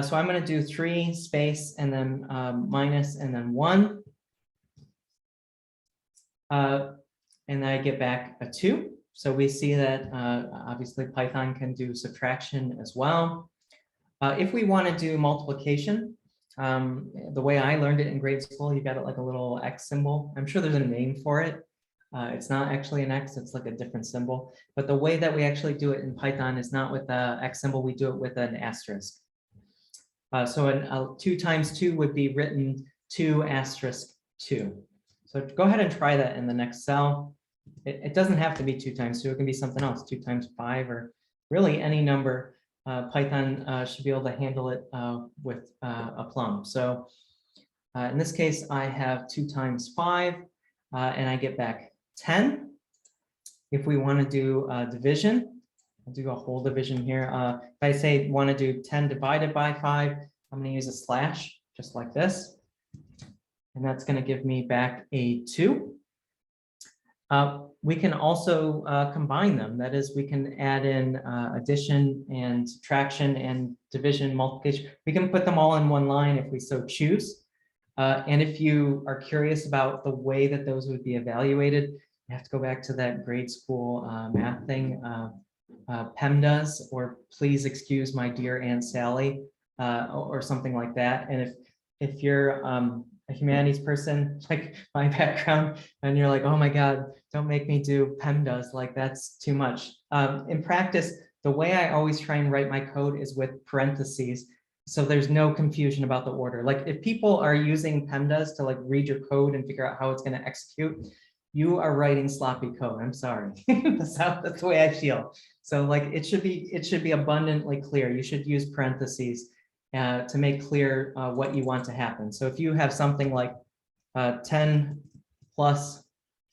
So I'm going to do 3 space and then minus and then 1. And I get back a 2. So we see that obviously Python can do subtraction as well. If we want to do multiplication, the way I learned it in grade school, you got it like a little X symbol. I'm sure there's a name for it. It's not actually an X, it's like a different symbol. But the way that we actually do it in Python is not with the X symbol, we do it with an asterisk. So 2 times 2 would be written 2 * 2. So go ahead and try that in the next cell. It doesn't have to be 2 times 2, it can be something else, 2 times 5, or really any number. Python should be able to handle it with aplomb. So in this case, I have 2 times 5, and I get back 10. If we want to do division, I'll do a whole division here. If I say want to do 10 divided by 5, I'm going to use a slash, just like this. And that's going to give me back a 2. We can also combine them. That is, we can add in addition and subtraction and division, multiplication. We can put them all in one line if we so choose. And if you are curious about the way that those would be evaluated, you have to go back to that grade school math thing. PEMDAS, or please excuse my dear Aunt Sally, or something like that. And if you're a humanities person like my background, and you're like, oh my God, don't make me do PEMDAS, like that's too much. In practice, the way I always try and write my code is with parentheses, so there's no confusion about the order. Like if people are using PEMDAS to like read your code and figure out how it's going to execute, you are writing sloppy code. I'm sorry. That's the way I feel. So like it should be abundantly clear. You should use parentheses to make clear what you want to happen. So if you have something like 10 +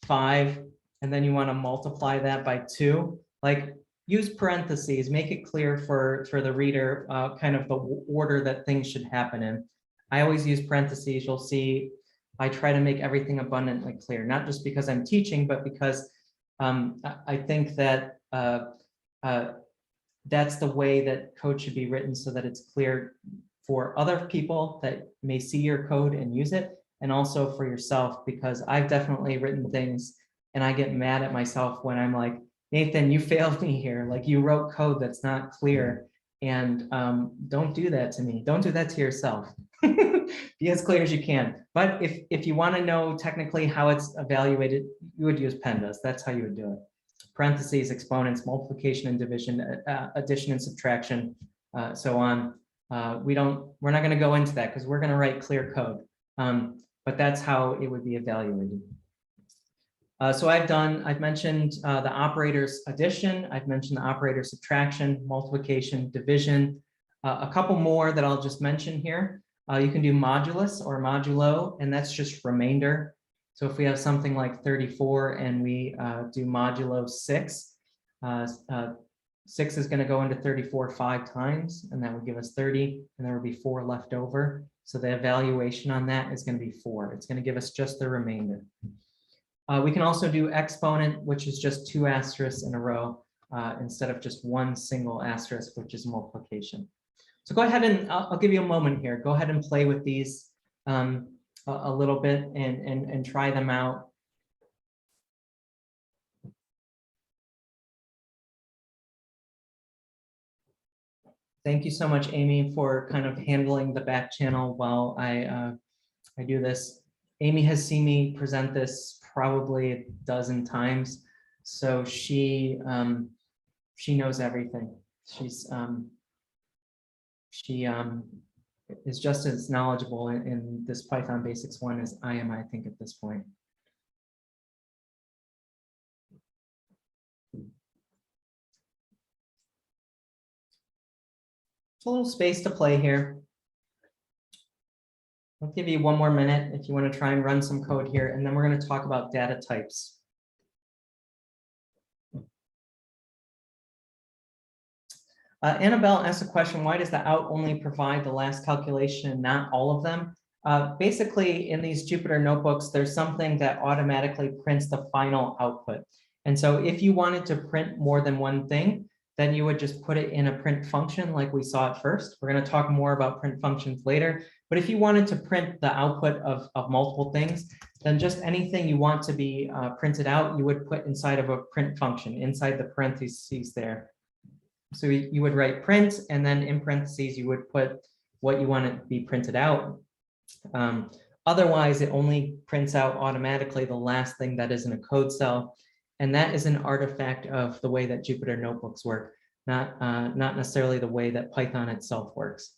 5, and then you want to multiply that by 2, like use parentheses, make it clear for the reader kind of the order that things should happen in. I always use parentheses. You'll see I try to make everything abundantly clear, not just because I'm teaching, but because I think that that's the way that code should be written so that it's clear for other people that may see your code and use it, and also for yourself, because I've definitely written things and I get mad at myself when I'm like, Nathan, you failed me here. Like, you wrote code that's not clear, and don't do that to me. Don't do that to yourself. Be as clear as you can. But if you want to know technically how it's evaluated, you would use pandas. That's how you would do it. Parentheses, exponents, multiplication and division, addition and subtraction, so on. We're not going to go into that because we're going to write clear code. But that's how it would be evaluated. So I've mentioned the operators addition, I've mentioned the operator subtraction, multiplication, division, a couple more that I'll just mention here. You can do modulus or modulo, and that's just remainder. So if we have something like 34 and we do modulo 6, 6 is going to go into 34 5 times, and that would give us 30, and there will be 4 left over. So the evaluation on that is going to be 4. It's going to give us just the remainder. We can also do exponent, which is just 2 asterisks in a row instead of just 1 single asterisk, which is multiplication. So go ahead and I'll give you a moment here. Go ahead and play with these a little bit and try them out. Thank you so much, Amy, for kind of handling the back channel while I do this. Amy has seen me present this probably a dozen times, so she knows everything. She is just as knowledgeable in this Python Basics one as I am, I think, at this point. A little space to play here. I'll give you one more minute if you want to try and run some code here, and then we're going to talk about data types. Annabelle asked a question, why does the out only provide the last calculation and not all of them? Basically, in these Jupyter Notebooks, there's something that automatically prints the final output. And so if you wanted to print more than one thing, then you would just put it in a print function like we saw at first. We're going to talk more about print functions later. But if you wanted to print the output of multiple things, then just anything you want to be printed out, you would put inside of a print function, inside the parentheses there. So you would write print, and then in parentheses, you would put what you want to be printed out. Otherwise, it only prints out automatically the last thing that is in a code cell. And that is an artifact of the way that Jupyter Notebooks work, not necessarily the way that Python itself works.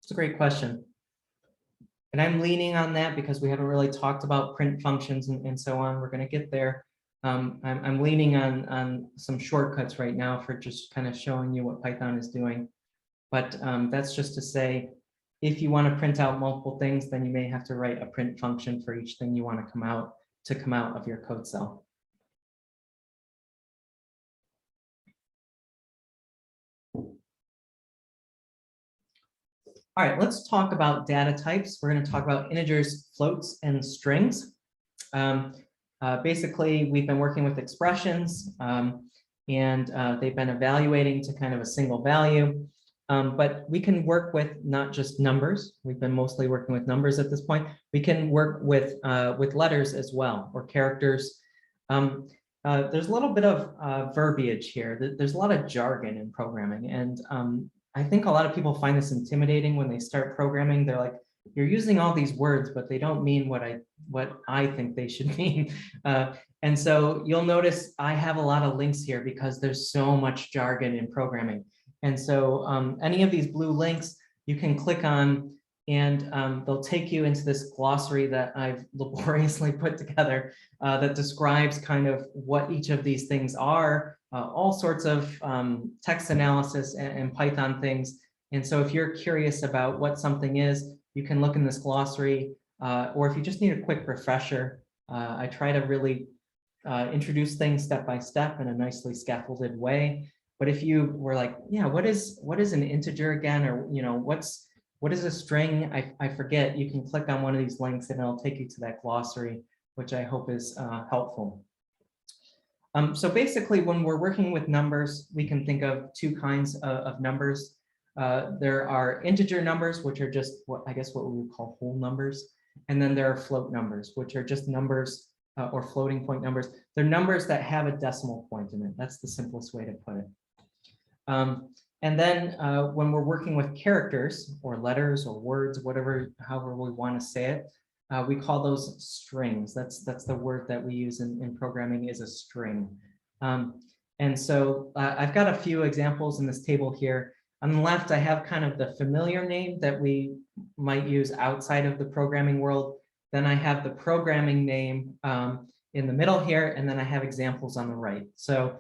It's a great question. And I'm leaning on that because we haven't really talked about print functions and so on. We're going to get there. I'm leaning on some shortcuts right now for just kind of showing you what Python is doing. But that's just to say, if you want to print out multiple things, then you may have to write a print function for each thing you want to come out of your code cell. All right, let's talk about data types. We're going to talk about integers, floats, and strings. Basically, we've been working with expressions, and they've been evaluating to kind of a single value. But we can work with not just numbers. We've been mostly working with numbers at this point. We can work with letters as well, or characters. There's a little bit of verbiage here. There's a lot of jargon in programming, and I think a lot of people find this intimidating when they start programming. They're like, you're using all these words, but they don't mean what I think they should mean. And so you'll notice I have a lot of links here because there's so much jargon in programming. And so any of these blue links you can click on, and they'll take you into this glossary that I've laboriously put together that describes kind of what each of these things are, all sorts of text analysis and Python things. And so if you're curious about what something is, you can look in this glossary. or if you just need a quick refresher, I try to really introduce things step by step in a nicely scaffolded way. But if you were like, yeah, what is an integer again? Or, what is a string? I forget. You can click on one of these links and it'll take you to that glossary, which I hope is helpful. So basically, when we're working with numbers, we can think of two kinds of numbers. There are integer numbers, which are just what we would call whole numbers. And then there are float numbers, which are just numbers or floating point numbers. They're numbers that have a decimal point in it. That's the simplest way to put it. And then when we're working with characters or letters or words, however we want to say it, we call those strings. That's the word that we use in programming, is a string. And so I've got a few examples in this table here. On the left, I have kind of the familiar name that we might use outside of the programming world. Then I have the programming name in the middle here, and then I have examples on the right. So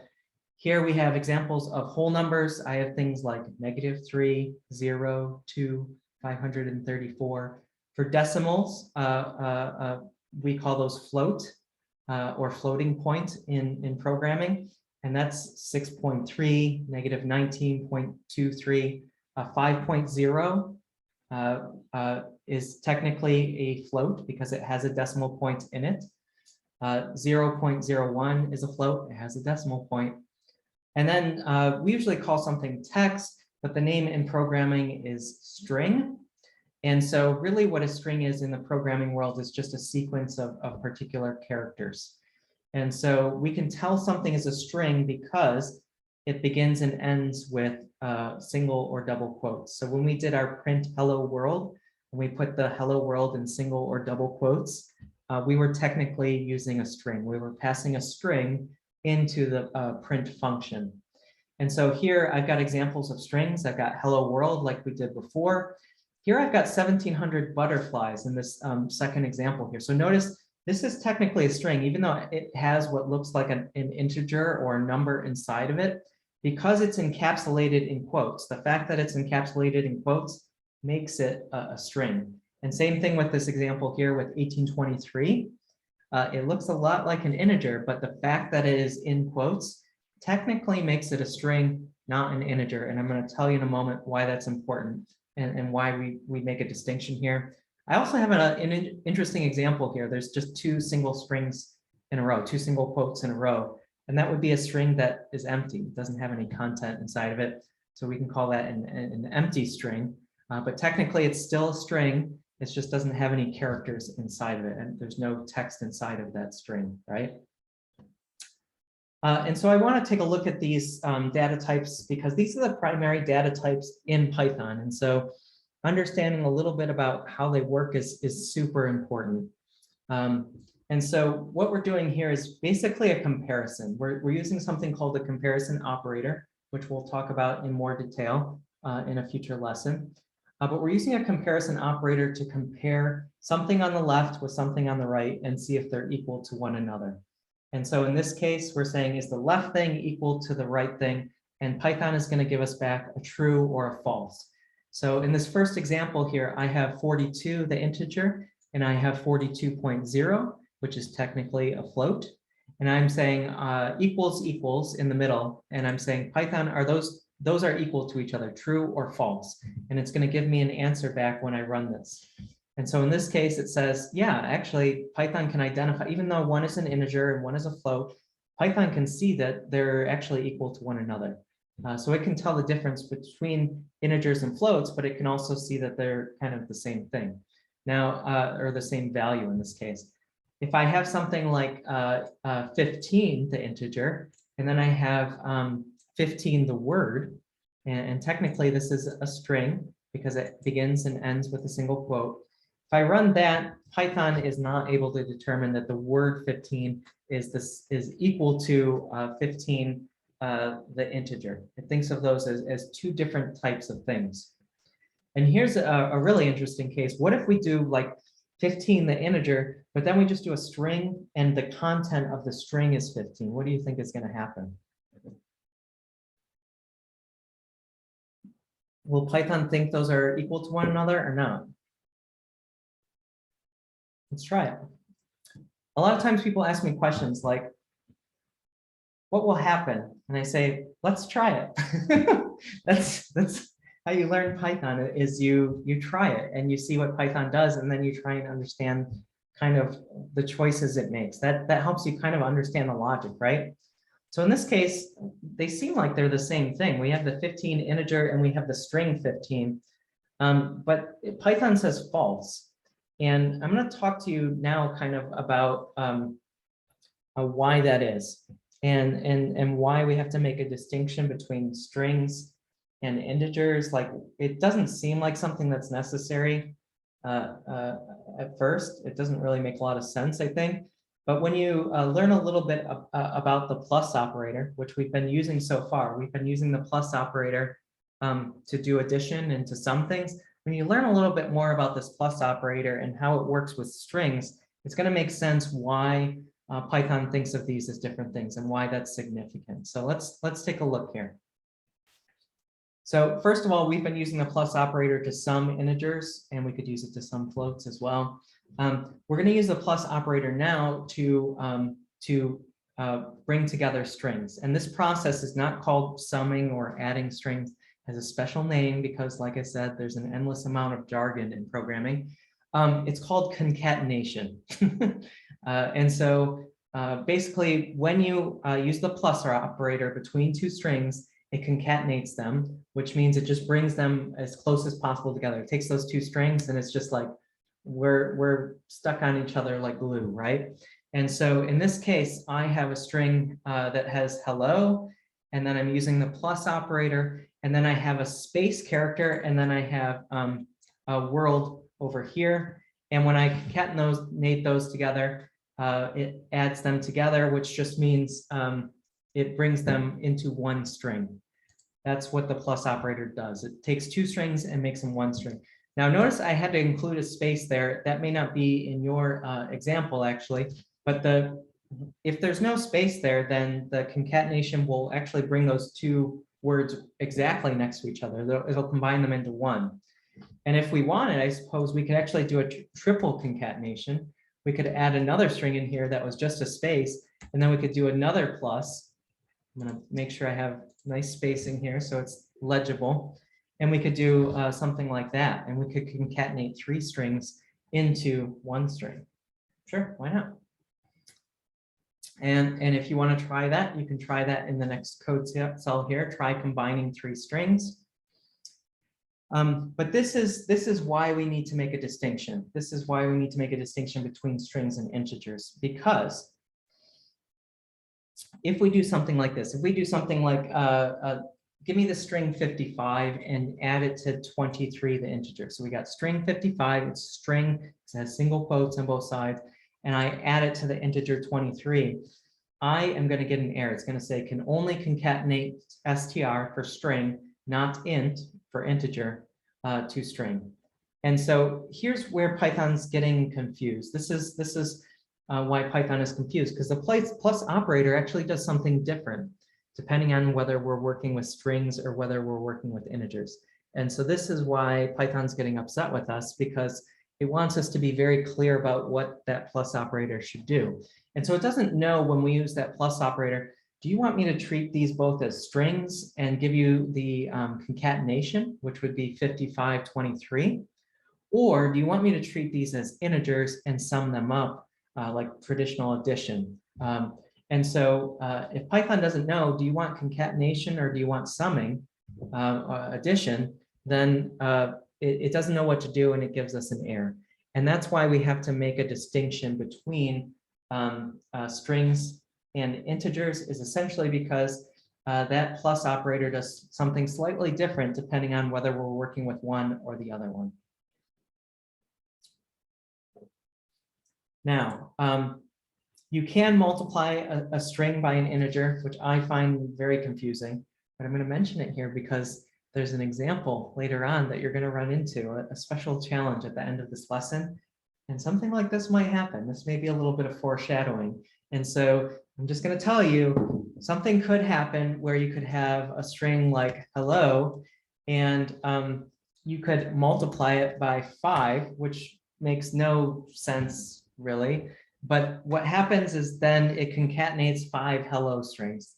here we have examples of whole numbers. I have things like -3, 0, 2, 534. For decimals, we call those float or floating point in programming. And that's 6.3, -19.23, 5.0 is technically a float because it has a decimal point in it. 0.01 is a float, it has a decimal point. And then we usually call something text, but the name in programming is string. And so really what a string is in the programming world is just a sequence of particular characters. And so we can tell something is a string because it begins and ends with single or double quotes. So when we did our print hello world, when we put the hello world in single or double quotes, we were technically using a string. We were passing a string into the print function. And so here I've got examples of strings. I've got hello world like we did before. Here I've got 1,700 butterflies in this second example here. So notice this is technically a string, even though it has what looks like an integer or a number inside of it, because it's encapsulated in quotes. The fact that it's encapsulated in quotes makes it a string. And same thing with this example here with 1823. It looks a lot like an integer, but the fact that it is in quotes technically makes it a string, not an integer. And I'm going to tell you in a moment why that's important and why we make a distinction here. I also have an interesting example here. There's just two single strings in a row, two single quotes in a row. And that would be a string that is empty. It doesn't have any content inside of it. So we can call that an empty string. But technically it's still a string. It just doesn't have any characters inside of it. And there's no text inside of that string, right? And so I want to take a look at these data types because these are the primary data types in Python. And so understanding a little bit about how they work is super important. And so what we're doing here is basically a comparison. We're using something called the comparison operator, which we'll talk about in more detail in a future lesson. But we're using a comparison operator to compare something on the left with something on the right and see if they're equal to one another. And so in this case, we're saying, is the left thing equal to the right thing? And Python is going to give us back a true or a false. So in this first example here, I have 42, the integer, and I have 42.0, which is technically a float. And I'm saying equals equals in the middle. And I'm saying Python, are those are equal to each other, true or false? And it's going to give me an answer back when I run this. And so in this case, it says, yeah, actually, Python can identify, even though one is an integer and one is a float, Python can see that they're actually equal to one another. So it can tell the difference between integers and floats, but it can also see that they're kind of the same thing now, or the same value in this case. If I have something like 15, the integer, and then I have 15, the word, and technically this is a string because it begins and ends with a single quote. If I run that, Python is not able to determine that the word 15 is equal to 15, the integer. It thinks of those as two different types of things. And here's a really interesting case. What if we do like 15, the integer, but then we just do a string and the content of the string is 15? What do you think is going to happen? Will Python think those are equal to one another or not? Let's try it. A lot of times people ask me questions like, what will happen? And I say, let's try it. That's how you learn Python, is you try it and you see what Python does, and then you try and understand kind of the choices it makes. That helps you kind of understand the logic, right? So in this case, they seem like they're the same thing. We have the 15 integer and we have the string 15, but Python says false. And I'm going to talk to you now kind of about why that is, and why we have to make a distinction between strings and integers. Like, it doesn't seem like something that's necessary at first. It doesn't really make a lot of sense, I think. But when you learn a little bit about the plus operator, which we've been using so far, we've been using the plus operator to do addition and to sum things. When you learn a little bit more about this plus operator and how it works with strings, it's going to make sense why Python thinks of these as different things and why that's significant. So let's take a look here. So first of all, we've been using the plus operator to sum integers, and we could use it to sum floats as well. We're going to use the plus operator now to bring together strings. And this process is not called summing or adding strings. It has a special name because, like I said, there's an endless amount of jargon in programming. It's called concatenation. And so basically, when you use the plus operator between two strings, it concatenates them, which means it just brings them as close as possible together. It takes those two strings and it's just like we're stuck on each other like glue, right? And so in this case, I have a string that has hello, and then I'm using the plus operator, and then I have a space character, and then I have a world over here. And when I concatenate those together, it adds them together, which just means it brings them into one string. That's what the plus operator does. It takes two strings and makes them one string. Now notice I had to include a space there. That may not be in your example actually, but if there's no space there, then the concatenation will actually bring those two words exactly next to each other. It'll combine them into one. And if we wanted, I suppose we could actually do a triple concatenation. We could add another string in here that was just a space, and then we could do another plus. I'm going to make sure I have nice spacing here so it's legible. And we could do something like that. And we could concatenate three strings into one string. Sure, why not? And if you want to try that, you can try that in the next code cell here. Try combining three strings. But this is why we need to make a distinction. This is why we need to make a distinction between strings and integers, because if we do something like this, if we do something like give me the string 55 and add it to 23, the integer. So we got string 55, it's string, it has single quotes on both sides, and I add it to the integer 23. I am going to get an error. It's going to say can only concatenate str for string, not int for integer to string. And so here's where Python's getting confused. This is why Python is confused, because the plus operator actually does something different depending on whether we're working with strings or whether we're working with integers. And so this is why Python's getting upset with us, because it wants us to be very clear about what that plus operator should do. And so it doesn't know when we use that plus operator, do you want me to treat these both as strings and give you the concatenation, which would be 5523? Or do you want me to treat these as integers and sum them up like traditional addition? And so if Python doesn't know, do you want concatenation or do you want summing, addition, then it doesn't know what to do and it gives us an error. And that's why we have to make a distinction between strings and integers, is essentially because that plus operator does something slightly different depending on whether we're working with one or the other one. Now, you can multiply a string by an integer, which I find very confusing, but I'm going to mention it here because there's an example later on that you're going to run into, a special challenge at the end of this lesson. And something like this might happen. This may be a little bit of foreshadowing. And so I'm just going to tell you, something could happen where you could have a string like hello, and you could multiply it by 5, which makes no sense really. But what happens is then it concatenates 5 hello strings.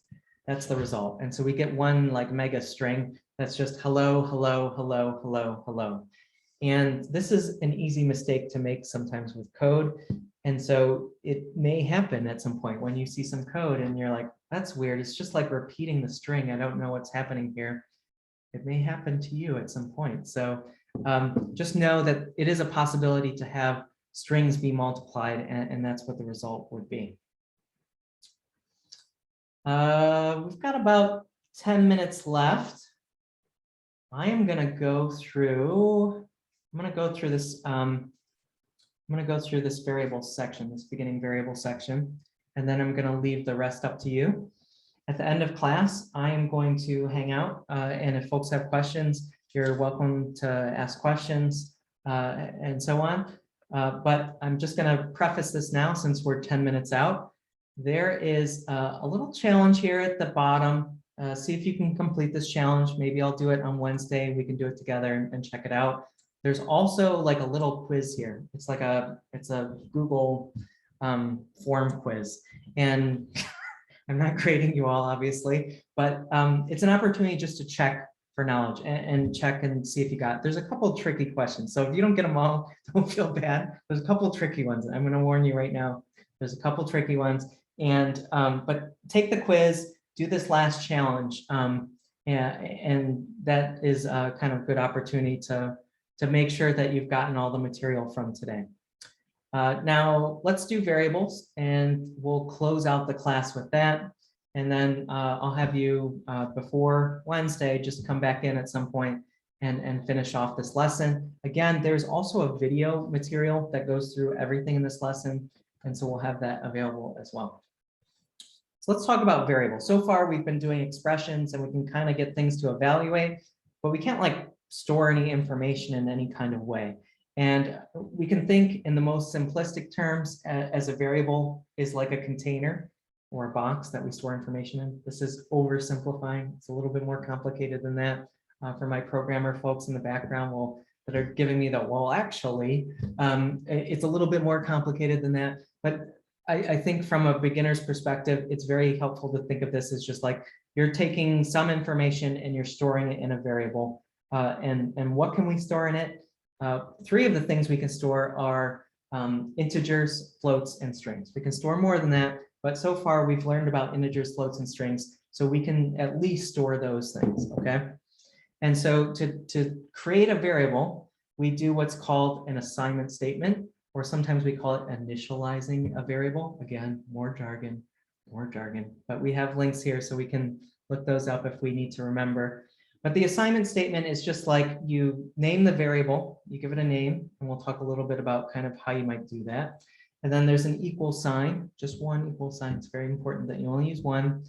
That's the result. And so we get one like mega string that's just hello, hello, hello, hello, hello. And this is an easy mistake to make sometimes with code. And so it may happen at some point when you see some code and you're like, that's weird. It's just like repeating the string. I don't know what's happening here. It may happen to you at some point. So just know that it is a possibility to have strings be multiplied, and that's what the result would be. We've got about 10 minutes left. I am going to go through, this. I'm going to go through this variable section, this beginning variable section, and then I'm going to leave the rest up to you. At the end of class, I am going to hang out, and if folks have questions, you're welcome to ask questions and so on. But I'm just going to preface this now since we're 10 minutes out. There is a little challenge here at the bottom. See if you can complete this challenge. Maybe I'll do it on Wednesday. We can do it together and check it out. There's also like a little quiz here. It's like it's a Google form quiz. And I'm not grading you all, obviously, but it's an opportunity just to check for knowledge and check and see if you got it. There's a couple of tricky questions. So if you don't get them all, don't feel bad. There's a couple of tricky ones. I'm going to warn you right now. There's a couple of tricky ones. And but take the quiz, do this last challenge. And that is a kind of good opportunity to make sure that you've gotten all the material from today. Now let's do variables and we'll close out the class with that. And then I'll have you before Wednesday, just come back in at some point and finish off this lesson. Again, there's also a video material that goes through everything in this lesson. And so we'll have that available as well. So let's talk about variables. So far, we've been doing expressions and we can kind of get things to evaluate, but we can't like store any information in any kind of way. And we can think in the most simplistic terms as a variable is like a container or a box that we store information in. This is oversimplifying. It's a little bit more complicated than that for my programmer folks in the background that are giving me the, well, actually, it's a little bit more complicated than that. But I think from a beginner's perspective, it's very helpful to think of this as just like you're taking some information and you're storing it in a variable. And what can we store in it? 3 of the things we can store are integers, floats, and strings. We can store more than that, but so far we've learned about integers, floats, and strings, so we can at least store those things, okay? And so to create a variable, we do what's called an assignment statement, or sometimes we call it initializing a variable. Again, more jargon, but we have links here so we can look those up if we need to remember. But the assignment statement is just like you name the variable, you give it a name, and we'll talk a little bit about kind of how you might do that. And then there's an equal sign, just one equal sign. It's very important that you only use one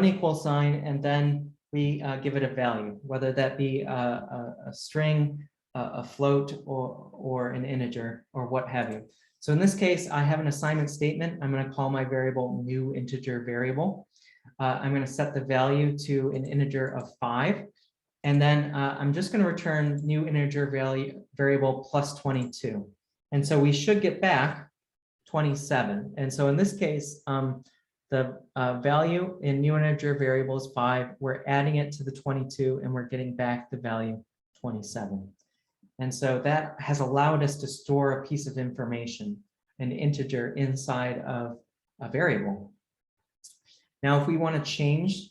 equal sign, and then we give it a value, whether that be a string, a float, or an integer, or what have you. So in this case, I have an assignment statement. I'm going to call my variable new integer variable. I'm going to set the value to an integer of 5. And then I'm just going to return new integer variable plus 22. And so we should get back 27. And so in this case, the value in new integer variable is 5. We're adding it to the 22 and we're getting back the value 27. And so that has allowed us to store a piece of information, an integer inside of a variable. Now, if we want to change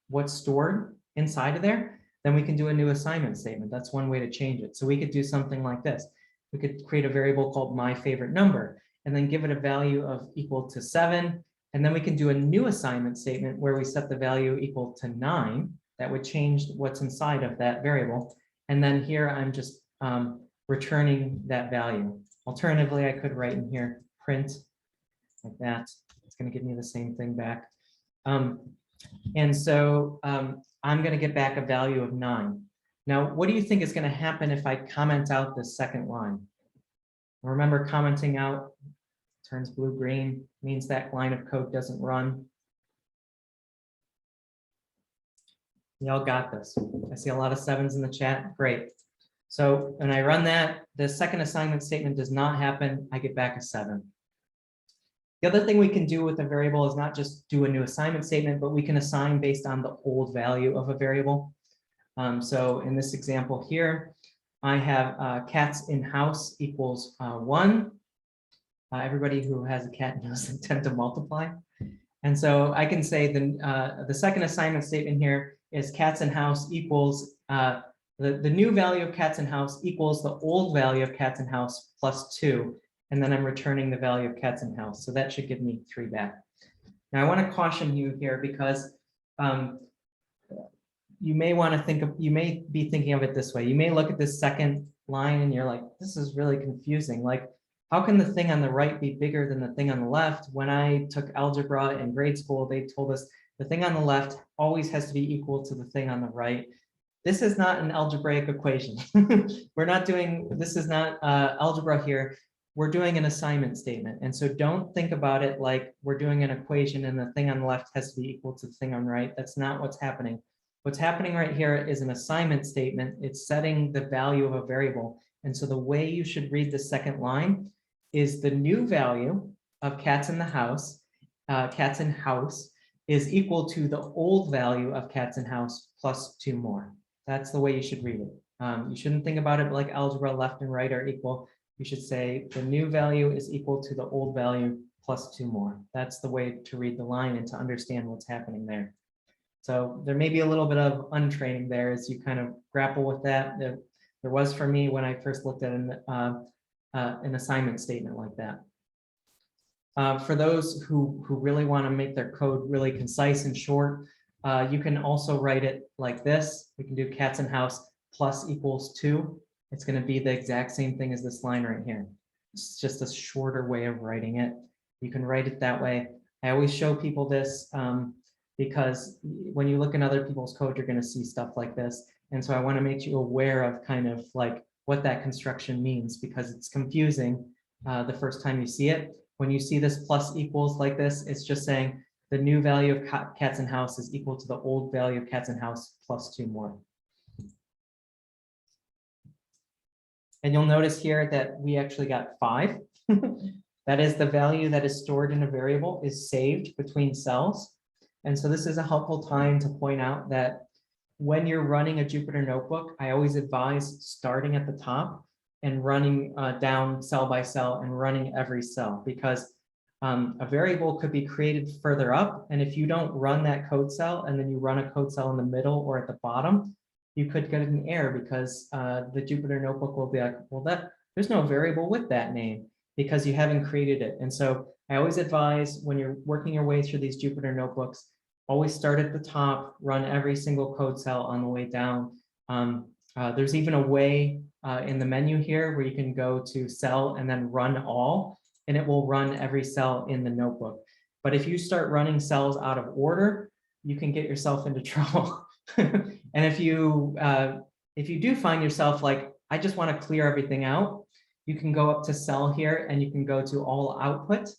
what's stored inside of there, then we can do a new assignment statement. That's one way to change it. So we could do something like this. We could create a variable called my favorite number and then give it a value of equal to 7. And then we can do a new assignment statement where we set the value equal to 9. That would change what's inside of that variable. And then here I'm just returning that value. Alternatively, I could write in here print like that. It's going to give me the same thing back. And so I'm going to get back a value of 9. Now, what do you think is going to happen if I comment out the second line? Remember, commenting out turns blue-green, means that line of code doesn't run. Y'all got this. I see a lot of 7s in the chat. Great. So when I run that, the second assignment statement does not happen. I get back a 7. The other thing we can do with a variable is not just do a new assignment statement, but we can assign based on the old value of a variable. So in this example here, I have cats in house equals 1. Everybody who has a cat knows they tend to multiply. And so I can say the second assignment statement here is cats in house equals the new value of cats in house equals the old value of cats in house plus 2. And then I'm returning the value of cats in house. So that should give me 3 back. Now I want to caution you here because you may want to think of, you may be thinking of it this way. You may look at this second line and you're like, this is really confusing. Like, how can the thing on the right be bigger than the thing on the left? When I took algebra in grade school, they told us the thing on the left always has to be equal to the thing on the right. This is not an algebraic equation. We're not doing, this is not algebra here. We're doing an assignment statement. And so don't think about it like we're doing an equation and the thing on the left has to be equal to the thing on the right. That's not what's happening. What's happening right here is an assignment statement. It's setting the value of a variable. And so the way you should read the second line is the new value of cats in the house, cats in house, is equal to the old value of cats in house plus 2 more. That's the way you should read it. You shouldn't think about it like algebra, left and right are equal. You should say the new value is equal to the old value plus 2 more. That's the way to read the line and to understand what's happening there. So there may be a little bit of untraining there as you kind of grapple with that. There was for me when I first looked at an assignment statement like that. For those who really want to make their code really concise and short, you can also write it like this. We can do cats in house plus equals 2. It's going to be the exact same thing as this line right here. It's just a shorter way of writing it. You can write it that way. I always show people this because when you look in other people's code, you're going to see stuff like this. And so I want to make you aware of kind of like what that construction means, because it's confusing the first time you see it. When you see this plus equals like this, it's just saying the new value of cats in house is equal to the old value of cats in house plus 2 more. And you'll notice here that we actually got 5. That is the value that is stored in a variable is saved between cells. And so this is a helpful time to point out that when you're running a Jupyter notebook, I always advise starting at the top and running down cell by cell and running every cell, because a variable could be created further up. And if you don't run that code cell and then you run a code cell in the middle or at the bottom, you could get an error because the Jupyter notebook will be like, well, there's no variable with that name because you haven't created it. And so I always advise when you're working your way through these Jupyter notebooks, always start at the top, run every single code cell on the way down. There's even a way in the menu here where you can go to cell and then run all, and it will run every cell in the notebook. But if you start running cells out of order, you can get yourself into trouble. And if you do find yourself like, I just want to clear everything out, you can go up to cell here and you can go to all output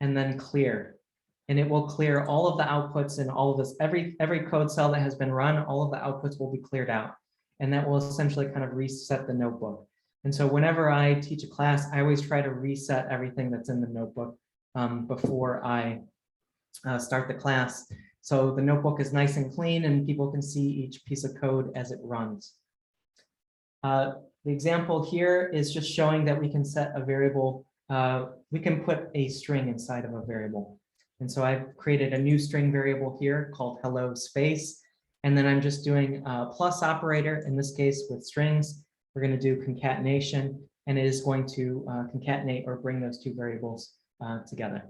and then clear. And it will clear all of the outputs and all of this, every code cell that has been run, all of the outputs will be cleared out. And that will essentially kind of reset the notebook. And so whenever I teach a class, I always try to reset everything that's in the notebook before I start the class. So the notebook is nice and clean and people can see each piece of code as it runs. The example here is just showing that we can set a variable, we can put a string inside of a variable. And so I've created a new string variable here called hello space. And then I'm just doing a plus operator, in this case with strings. We're going to do concatenation, and it is going to concatenate or bring those two variables together.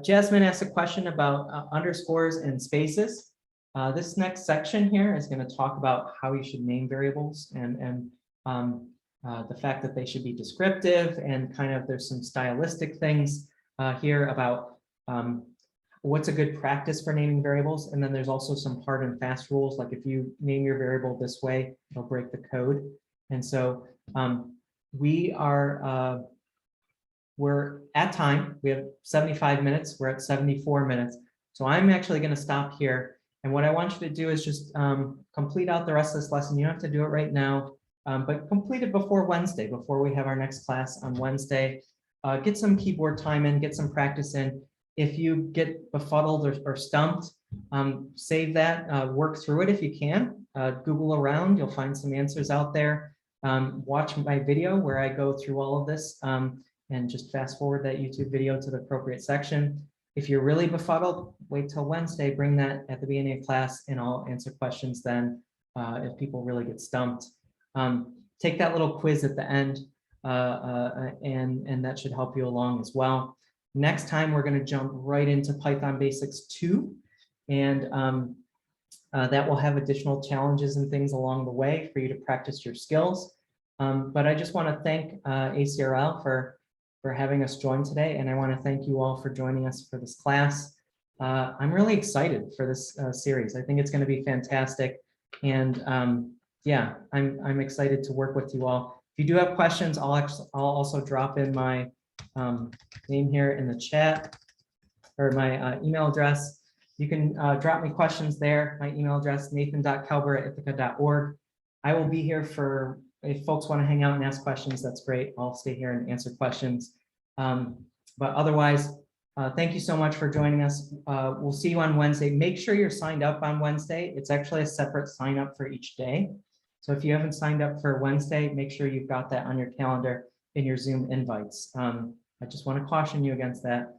Jasmine asked a question about underscores and spaces. This next section here is going to talk about how you should name variables and the fact that they should be descriptive, and kind of there's some stylistic things here about what's a good practice for naming variables. And then there's also some hard and fast rules, like if you name your variable this way, it'll break the code. And so we're at time. We have 75 minutes. We're at 74 minutes. So I'm actually going to stop here And what I want you to do is just complete out the rest of this lesson. You don't have to do it right now, but complete it before Wednesday, before we have our next class on Wednesday. Get some keyboard time in, get some practice in. If you get befuddled or stumped, save that, work through it if you can. Google around, you'll find some answers out there. Watch my video where I go through all of this and just fast forward that YouTube video to the appropriate section. If you're really befuddled, wait till Wednesday, bring that at the beginning of class and I'll answer questions then if people really get stumped. Take that little quiz at the end and that should help you along as well. Next time, we're going to jump right into Python Basics 2, and that will have additional challenges and things along the way for you to practice your skills. But I just want to thank ACRL for having us join today, and I want to thank you all for joining us for this class. I'm really excited for this series. I think it's going to be fantastic, and yeah, I'm excited to work with you all. If you do have questions, I'll also drop in my name here in the chat, or my email address. You can drop me questions there. My email address, nathan.kelber@ithaca.org. I will be here for, if folks want to hang out and ask questions, that's great. I'll stay here and answer questions. But otherwise, thank you so much for joining us. We'll see you on Wednesday. Make sure you're signed up on Wednesday. It's actually a separate sign up for each day. So if you haven't signed up for Wednesday, make sure you've got that on your calendar in your Zoom invites. I just want to caution you against that.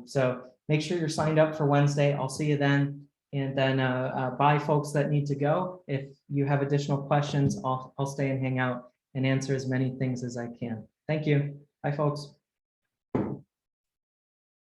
So make sure you're signed up for Wednesday. I'll see you then. And then bye, folks that need to go. If you have additional questions, I'll stay and hang out and answer as many things as I can. Thank you. Bye, folks.